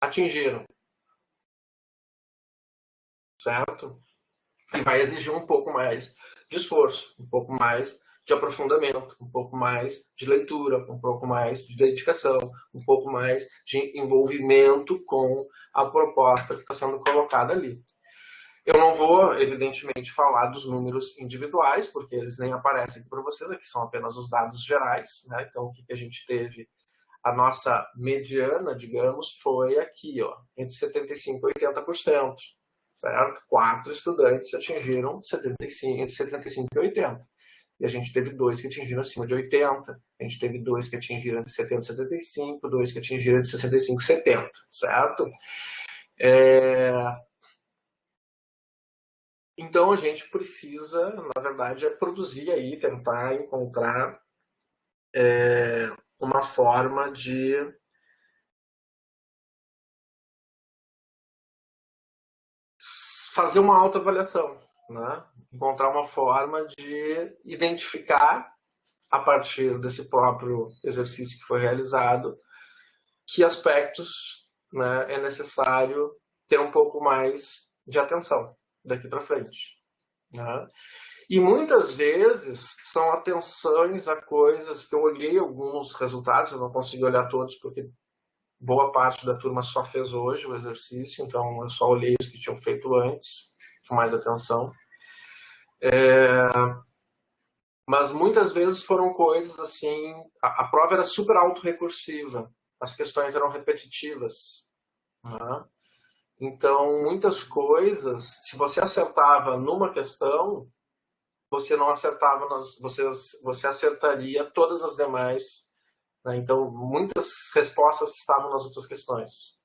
Speaker 1: atingiram. Certo? E vai exigir um pouco mais de esforço, um pouco mais de aprofundamento, um pouco mais de leitura, um pouco mais de dedicação, um pouco mais de envolvimento com a proposta que está sendo colocada ali. Eu não vou, evidentemente, falar dos números individuais, porque eles nem aparecem aqui para vocês, aqui são apenas os dados gerais, né? Então, o que a gente teve? A nossa mediana, digamos, foi aqui, ó, entre 75% e 80%. Certo? 4 estudantes atingiram entre 75 e 80. E a gente teve 2 que atingiram acima de 80. A gente teve 2 que atingiram entre 70 e 75, 2 que atingiram entre 65 e 70. Certo? Então a gente precisa, na verdade, produzir aí, tentar encontrar uma forma de fazer uma autoavaliação, né? Encontrar uma forma de identificar, a partir desse próprio exercício que foi realizado, que aspectos, né, é necessário ter um pouco mais de atenção daqui para frente. Né? E muitas vezes são atenções a coisas que eu olhei alguns resultados, eu não consegui olhar todos porque boa parte da turma só fez hoje o exercício, então eu só olhei os que tinham feito antes, com mais atenção. Mas muitas vezes foram coisas assim, a prova era super autorrecursiva, as questões eram repetitivas. Né? Então, muitas coisas, se você acertava numa questão, você não acertava, você acertaria todas as demais. Né? Então, muitas respostas estavam nas outras questões.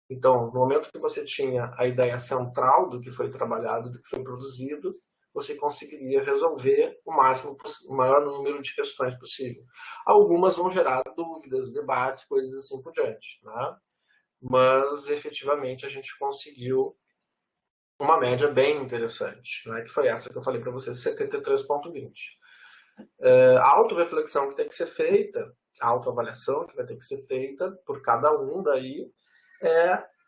Speaker 1: Então, no momento que você tinha a ideia central do que foi trabalhado, do que foi produzido, você conseguiria resolver o maior número de questões possível. Algumas vão gerar dúvidas, debates, coisas assim por diante. Né? Mas, efetivamente, a gente conseguiu uma média bem interessante, né? Que foi essa que eu falei para vocês, 73,20. A autorreflexão que tem que ser feita, a autoavaliação que vai ter que ser feita por cada um daí,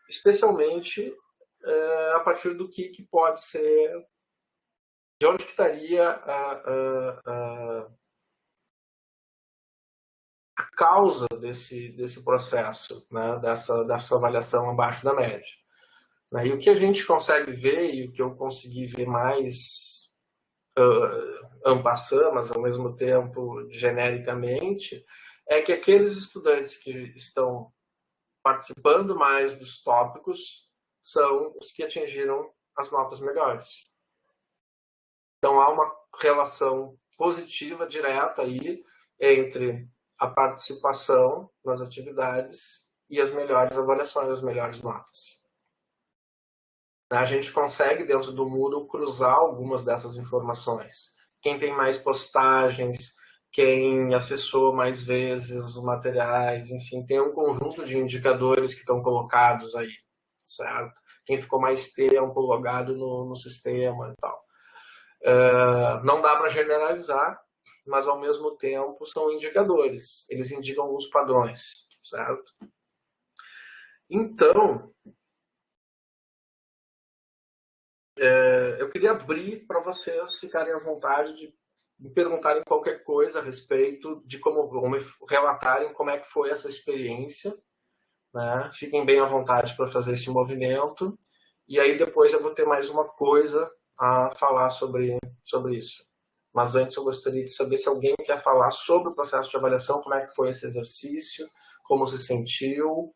Speaker 1: especialmente a partir do que pode ser, de onde que estaria a causa desse processo, né, dessa avaliação abaixo da média. E o que a gente consegue ver, e o que eu consegui ver mais en passant, mas ao mesmo tempo genericamente, é que aqueles estudantes que estão participando mais dos tópicos são os que atingiram as notas melhores. Então há uma relação positiva, direta aí, entre a participação nas atividades e as melhores avaliações, as melhores notas. A gente consegue, dentro do Moodle, cruzar algumas dessas informações. Quem tem mais postagens, quem acessou mais vezes os materiais, enfim, tem um conjunto de indicadores que estão colocados aí, certo? Quem ficou mais tempo logado no sistema e tal. Não dá para generalizar, mas ao mesmo tempo são indicadores. Eles indicam alguns padrões, certo? Então, eu queria abrir para vocês ficarem à vontade de me perguntarem qualquer coisa a respeito de como relatarem como é que foi essa experiência. Né? Fiquem bem à vontade para fazer esse movimento. E aí depois eu vou ter mais uma coisa a falar sobre isso. Mas antes eu gostaria de saber se alguém quer falar sobre o processo de avaliação, como é que foi esse exercício, como se sentiu,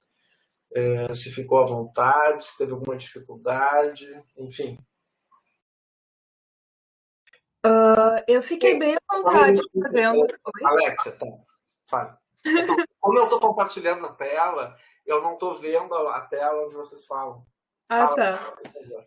Speaker 1: se ficou à vontade, se teve alguma dificuldade, enfim.
Speaker 2: Eu fiquei bem à vontade fazendo. Oi?
Speaker 1: Alexa, tá, fala. Como eu estou compartilhando a tela, eu não estou vendo a tela onde vocês falam.
Speaker 2: Ah, tá.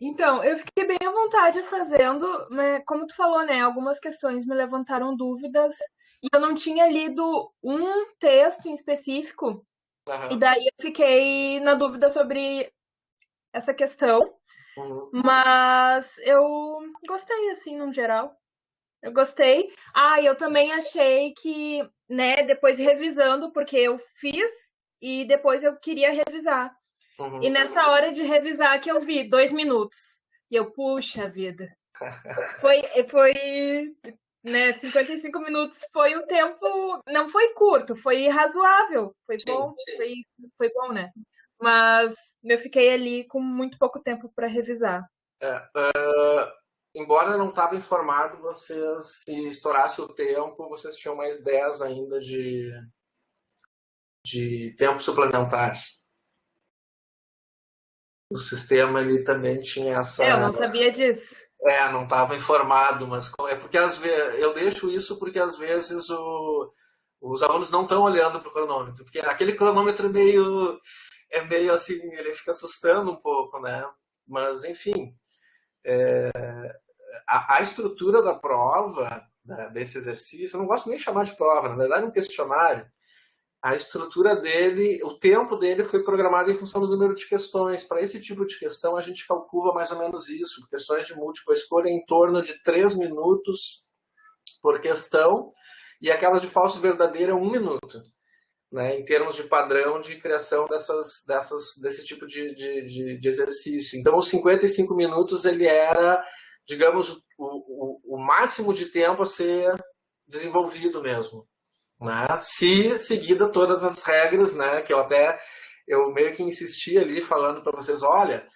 Speaker 2: Então, eu fiquei bem à vontade fazendo, mas como tu falou, né? Algumas questões me levantaram dúvidas e eu não tinha lido um texto em específico, e
Speaker 1: Uhum.
Speaker 2: daí eu fiquei na dúvida sobre essa questão,
Speaker 1: Uhum.
Speaker 2: mas eu gostei, assim, no geral. Eu gostei. Ah, e eu também achei que, né, depois revisando, porque eu fiz e depois eu queria revisar. E
Speaker 1: Uhum.
Speaker 2: nessa hora de revisar que eu vi 2 minutos. E eu, puxa vida. Foi, né, 55 minutos foi um tempo, não foi curto, foi razoável, foi
Speaker 1: Sim.
Speaker 2: bom, foi bom, né? Mas eu fiquei ali com muito pouco tempo para revisar.
Speaker 1: Embora não estava informado, vocês, se estourasse o tempo, vocês tinham mais 10 ainda de tempo suplementar. O sistema ele também tinha
Speaker 2: Eu
Speaker 1: essa.
Speaker 2: não sabia disso.
Speaker 1: Não estava informado, mas é porque às vezes eu deixo isso porque às vezes os alunos não estão olhando para o cronômetro, porque aquele cronômetro é meio assim, ele fica assustando um pouco, né? Mas enfim, a estrutura da prova, desse exercício, eu não gosto nem de chamar de prova, na verdade é um questionário. A estrutura dele, o tempo dele foi programado em função do número de questões. Para esse tipo de questão, a gente calcula mais ou menos isso. Questões de múltipla escolha em torno de 3 minutos por questão, e aquelas de falso e verdadeiro 1 minuto, né, em termos de padrão de criação desse tipo de exercício. Então, os 55 minutos, ele era, digamos, o máximo de tempo a ser desenvolvido mesmo, né? Se seguida todas as regras, né? Que eu meio que insisti ali falando para vocês, olha,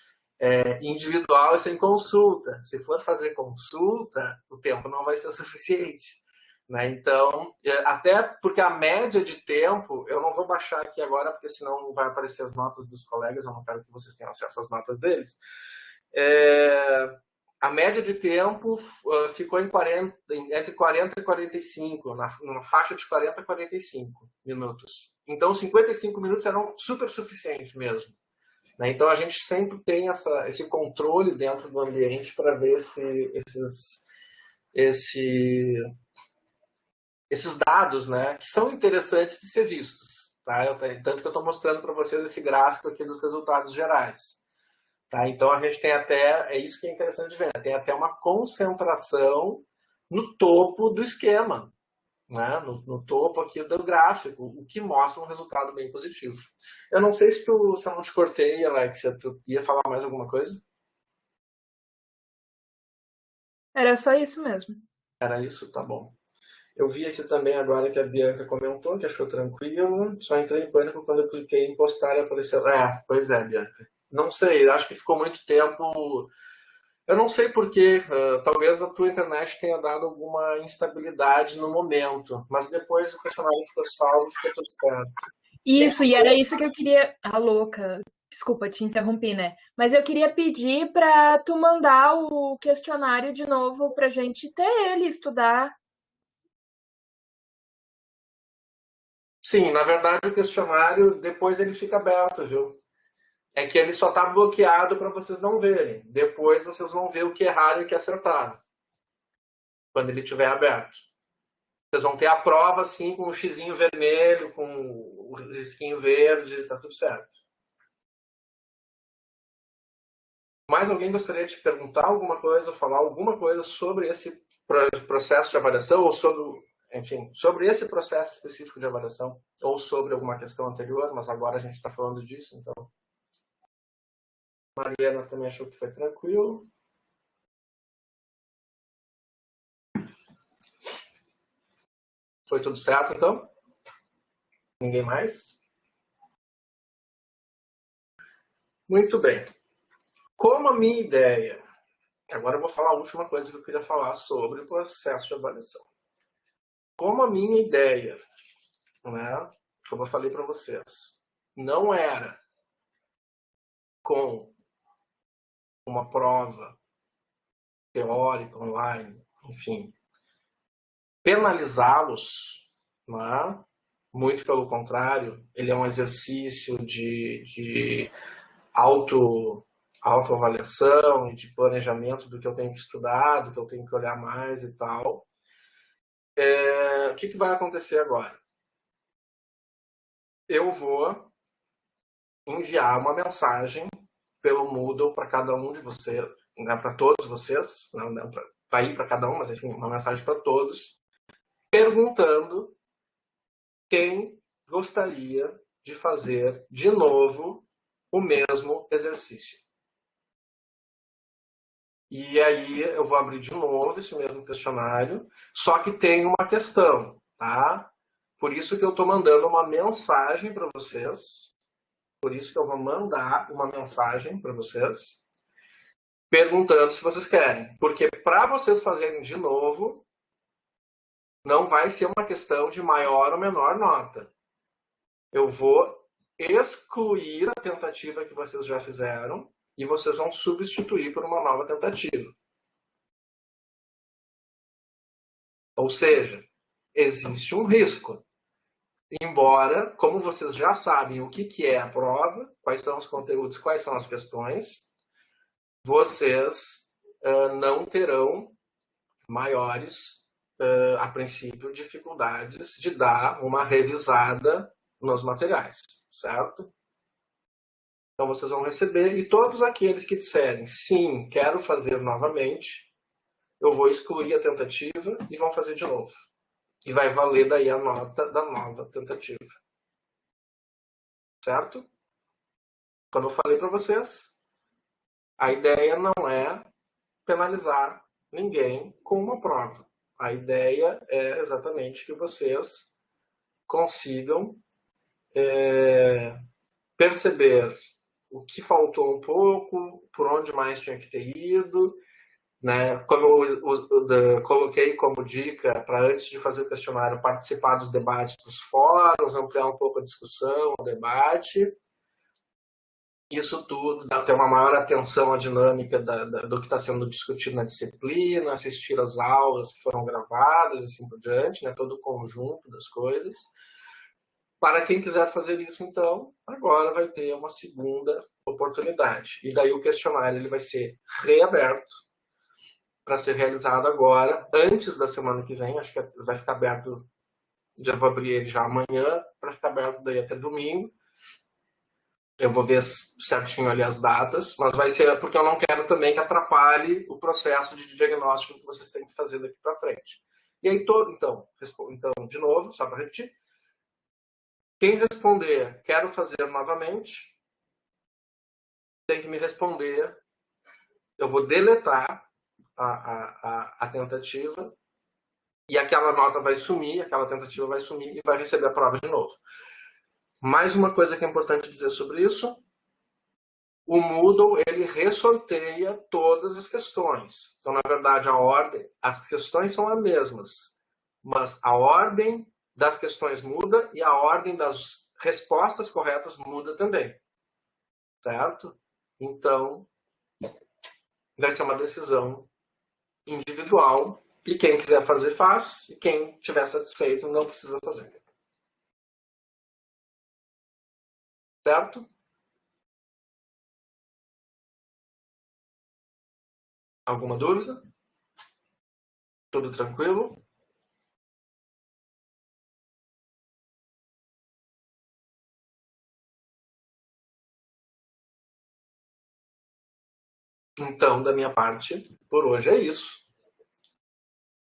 Speaker 1: individual é sem consulta. Se for fazer consulta, o tempo não vai ser suficiente. Né? Então, até porque a média de tempo, eu não vou baixar aqui agora, porque senão vai aparecer as notas dos colegas, eu não quero que vocês tenham acesso às notas deles. A média de tempo ficou entre 40 e 45, numa faixa de 40 a 45 minutos. Então, 55 minutos eram super suficientes mesmo. Né? Então, a gente sempre tem esse controle dentro do ambiente para ver esses dados, né, que são interessantes de ser vistos. Tá? Tanto que eu estou mostrando para vocês esse gráfico aqui dos resultados gerais. Tá? Então, a gente tem até, é isso que é interessante de ver, tem até uma concentração no topo do esquema, né? no topo aqui do gráfico, o que mostra um resultado bem positivo. Eu não sei se eu não te cortei, Alexia, tu ia falar mais alguma coisa?
Speaker 2: Era só isso mesmo.
Speaker 1: Era isso? Tá bom. Eu vi aqui também agora que a Bianca comentou que achou tranquilo, só entrei em pânico quando eu cliquei em postar e apareceu. Pois é, Bianca. Não sei, acho que ficou muito tempo. Eu não sei porquê, talvez a tua internet tenha dado alguma instabilidade no momento, mas depois o questionário ficou salvo, ficou tudo certo.
Speaker 2: Isso, e era isso que eu queria. Ah, louca. Desculpa, te interrompi, né? Mas eu queria pedir para tu mandar o questionário de novo pra gente ter ele, estudar.
Speaker 1: Sim, na verdade o questionário depois ele fica aberto, viu? É que ele só está bloqueado para vocês não verem. Depois vocês vão ver o que erraram e o que acertaram, quando ele estiver aberto. Vocês vão ter a prova assim com o xizinho vermelho, com o risquinho verde, tá tudo certo. Mais alguém gostaria de perguntar alguma coisa, falar alguma coisa sobre esse processo de avaliação ou sobre, enfim, sobre esse processo específico de avaliação ou sobre alguma questão anterior, mas agora a gente está falando disso, então. Mariana também achou que foi tranquilo. Foi tudo certo, então? Ninguém mais? Muito bem. Como a minha ideia... Agora eu vou falar a última coisa que eu queria falar sobre o processo de avaliação. Como a minha ideia, né, como eu falei para vocês, não era com uma prova teórica, online, enfim, penalizá-los, né? Muito pelo contrário, ele é um exercício de autoavaliação, de planejamento do que eu tenho que estudar, do que eu tenho que olhar mais e tal. O que vai acontecer agora? Eu vou enviar uma mensagem pelo Moodle para cada um de vocês, né, para todos vocês, não, vai ir para cada um, mas enfim, uma mensagem para todos, perguntando quem gostaria de fazer de novo o mesmo exercício. E aí eu vou abrir de novo esse mesmo questionário, só que tem uma questão, tá? Por isso que eu estou mandando uma mensagem para vocês, por isso que eu vou mandar uma mensagem para vocês, perguntando se vocês querem. Porque para vocês fazerem de novo, não vai ser uma questão de maior ou menor nota. Eu vou excluir a tentativa que vocês já fizeram e vocês vão substituir por uma nova tentativa. Ou seja, existe um risco. Embora, como vocês já sabem o que é a prova, quais são os conteúdos, quais são as questões, vocês não terão maiores, a princípio, dificuldades de dar uma revisada nos materiais, certo? Então vocês vão receber, e todos aqueles que disserem sim, quero fazer novamente, eu vou excluir a tentativa e vão fazer de novo. E vai valer daí a nota da nova tentativa. Certo? Como eu falei para vocês, a ideia não é penalizar ninguém com uma prova. A ideia é exatamente que vocês consigam perceber o que faltou um pouco, por onde mais tinha que ter ido, né? Como eu coloquei como dica para, antes de fazer o questionário, participar dos debates dos fóruns, ampliar um pouco a discussão, o debate. Isso tudo dá ter uma maior atenção à dinâmica do que está sendo discutido na disciplina, assistir às aulas que foram gravadas e assim por diante, né? Todo o conjunto das coisas. Para quem quiser fazer isso, então, agora vai ter uma segunda oportunidade. E daí o questionário ele vai ser reaberto para ser realizado agora, antes da semana que vem. Acho que vai ficar aberto, já vou abrir ele já amanhã, para ficar aberto daí até domingo. Eu vou ver certinho ali as datas, mas vai ser porque eu não quero também que atrapalhe o processo de diagnóstico que vocês têm que fazer daqui para frente. E aí, então, de novo, só para repetir, quem responder, quero fazer novamente, tem que me responder, eu vou deletar a tentativa e aquela nota vai sumir, aquela tentativa vai sumir e vai receber a prova de novo. Mais uma coisa que é importante dizer sobre isso: o Moodle ele ressorteia todas as questões. Então, na verdade, as questões são as mesmas, mas a ordem das questões muda e a ordem das respostas corretas muda também, certo? Então, vai ser uma decisão individual e quem quiser fazer faz, e quem estiver satisfeito não precisa fazer. Certo? Alguma dúvida? Tudo tranquilo? Então, da minha parte, por hoje é isso.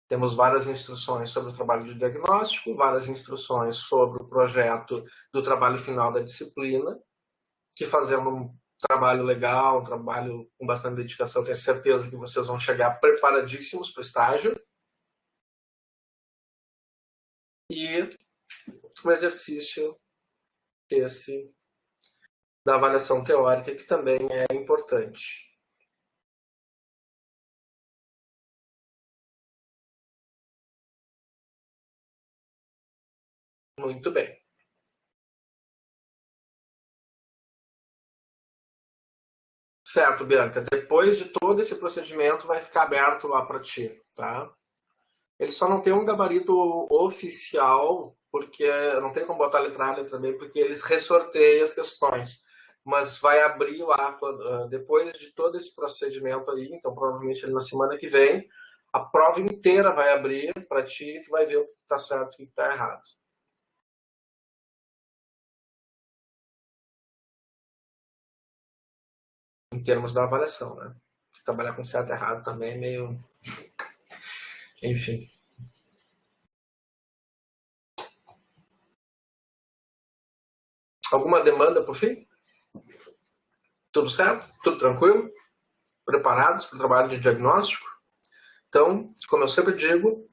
Speaker 1: Temos várias instruções sobre o trabalho de diagnóstico, várias instruções sobre o projeto do trabalho final da disciplina, que fazendo um trabalho legal, um trabalho com bastante dedicação, tenho certeza que vocês vão chegar preparadíssimos para o estágio. E o exercício esse da avaliação teórica, que também é importante. Muito bem. Certo, Bianca. Depois de todo esse procedimento, vai ficar aberto lá para ti, tá? Ele só não tem um gabarito oficial, porque não tem como botar letra A, letra B, porque eles ressorteiam as questões. Mas vai abrir lá, depois de todo esse procedimento aí, então provavelmente na semana que vem, a prova inteira vai abrir para ti e tu vai ver o que está certo e o que está errado. Em termos da avaliação, né? Trabalhar com certo e errado também é meio... Enfim. Alguma demanda por fim? Tudo certo? Tudo tranquilo? Preparados para o trabalho de diagnóstico? Então, como eu sempre digo,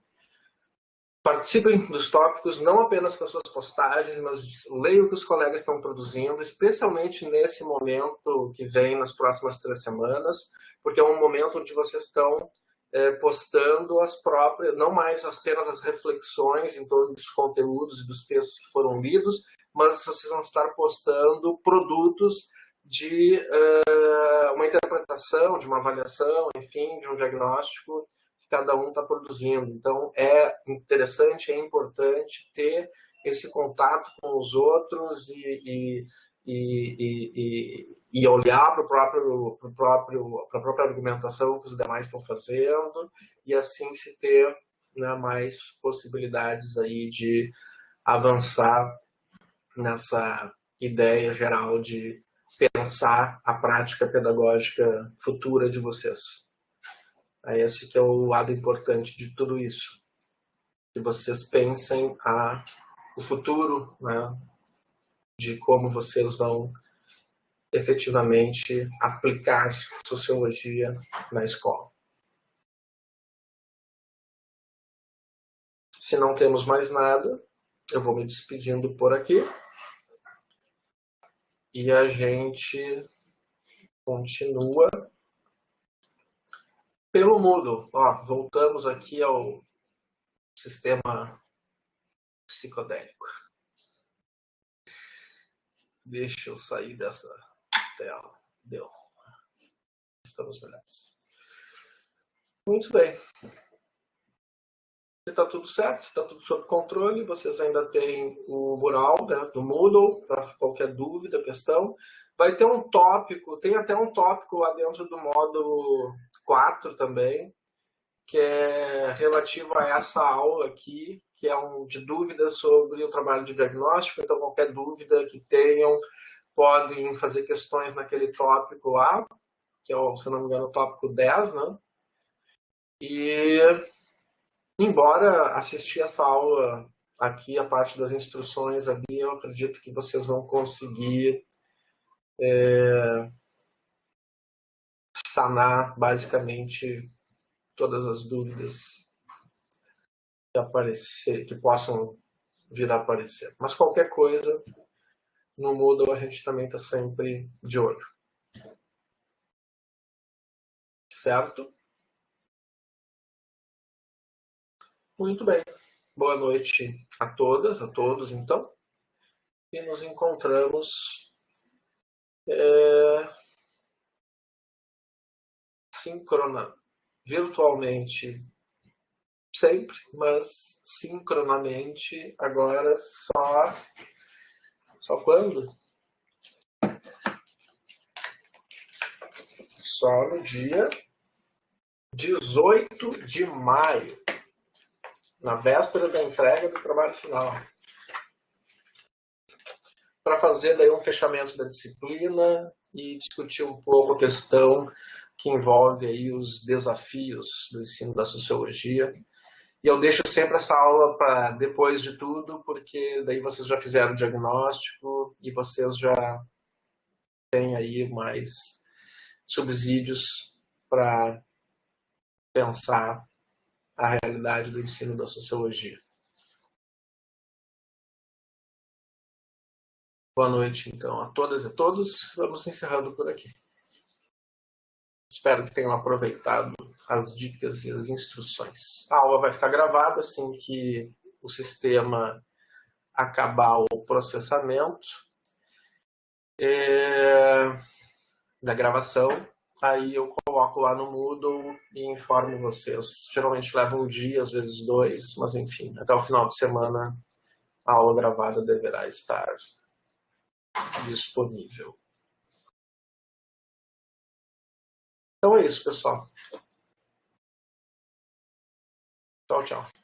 Speaker 1: participem dos tópicos, não apenas com as suas postagens, mas leiam o que os colegas estão produzindo, especialmente nesse momento que vem nas próximas 3 semanas, porque é um momento onde vocês estão postando as próprias, não mais apenas as reflexões em torno dos conteúdos e dos textos que foram lidos, mas vocês vão estar postando produtos de uma interpretação, de uma avaliação, enfim, de um diagnóstico que cada um está produzindo. Então, é interessante, é importante ter esse contato com os outros e olhar para a própria argumentação que os demais estão fazendo e assim se ter, né, mais possibilidades aí de avançar nessa ideia geral de pensar a prática pedagógica futura de vocês. Esse que é o lado importante de tudo isso. Que vocês pensem o futuro, né, de como vocês vão efetivamente aplicar sociologia na escola. Se não temos mais nada, eu vou me despedindo por aqui. E a gente continua pelo Moodle. Voltamos aqui ao sistema psicodélico. Deixa eu sair dessa tela. Deu. Estamos melhores. Muito bem. Se está tudo certo, se está tudo sob controle, vocês ainda têm o mural, né, do Moodle, para qualquer dúvida, questão. Vai ter um tópico, tem até um tópico lá dentro do módulo 4 também, que é relativo a essa aula aqui, que é de dúvidas sobre o trabalho de diagnóstico. Então, qualquer dúvida que tenham, podem fazer questões naquele tópico lá, que é, se não me engano, o tópico 10, né? E, embora assistir essa aula aqui, a parte das instruções ali, eu acredito que vocês vão conseguir sanar, basicamente, todas as dúvidas que possam vir a aparecer. Mas qualquer coisa, no Moodle a gente também está sempre de olho. Certo? Muito bem. Boa noite a todas, a todos, então. E nos encontramos virtualmente sempre, mas sincronamente agora só quando? Só no dia 18 de maio, na véspera da entrega do trabalho final, para fazer daí um fechamento da disciplina e discutir um pouco a questão que envolve aí os desafios do ensino da sociologia. E eu deixo sempre essa aula para depois de tudo, porque daí vocês já fizeram o diagnóstico e vocês já têm aí mais subsídios para pensar a realidade do ensino da sociologia. Boa noite, então, a todas e a todos. Vamos encerrando por aqui. Espero que tenham aproveitado as dicas e as instruções. A aula vai ficar gravada assim que o sistema acabar o processamento da gravação. aí eu coloco lá no Moodle e informo vocês. Geralmente leva um dia, às vezes 2, mas enfim, até o final de semana a aula gravada deverá estar disponível. Então é isso, pessoal. Tchau, tchau.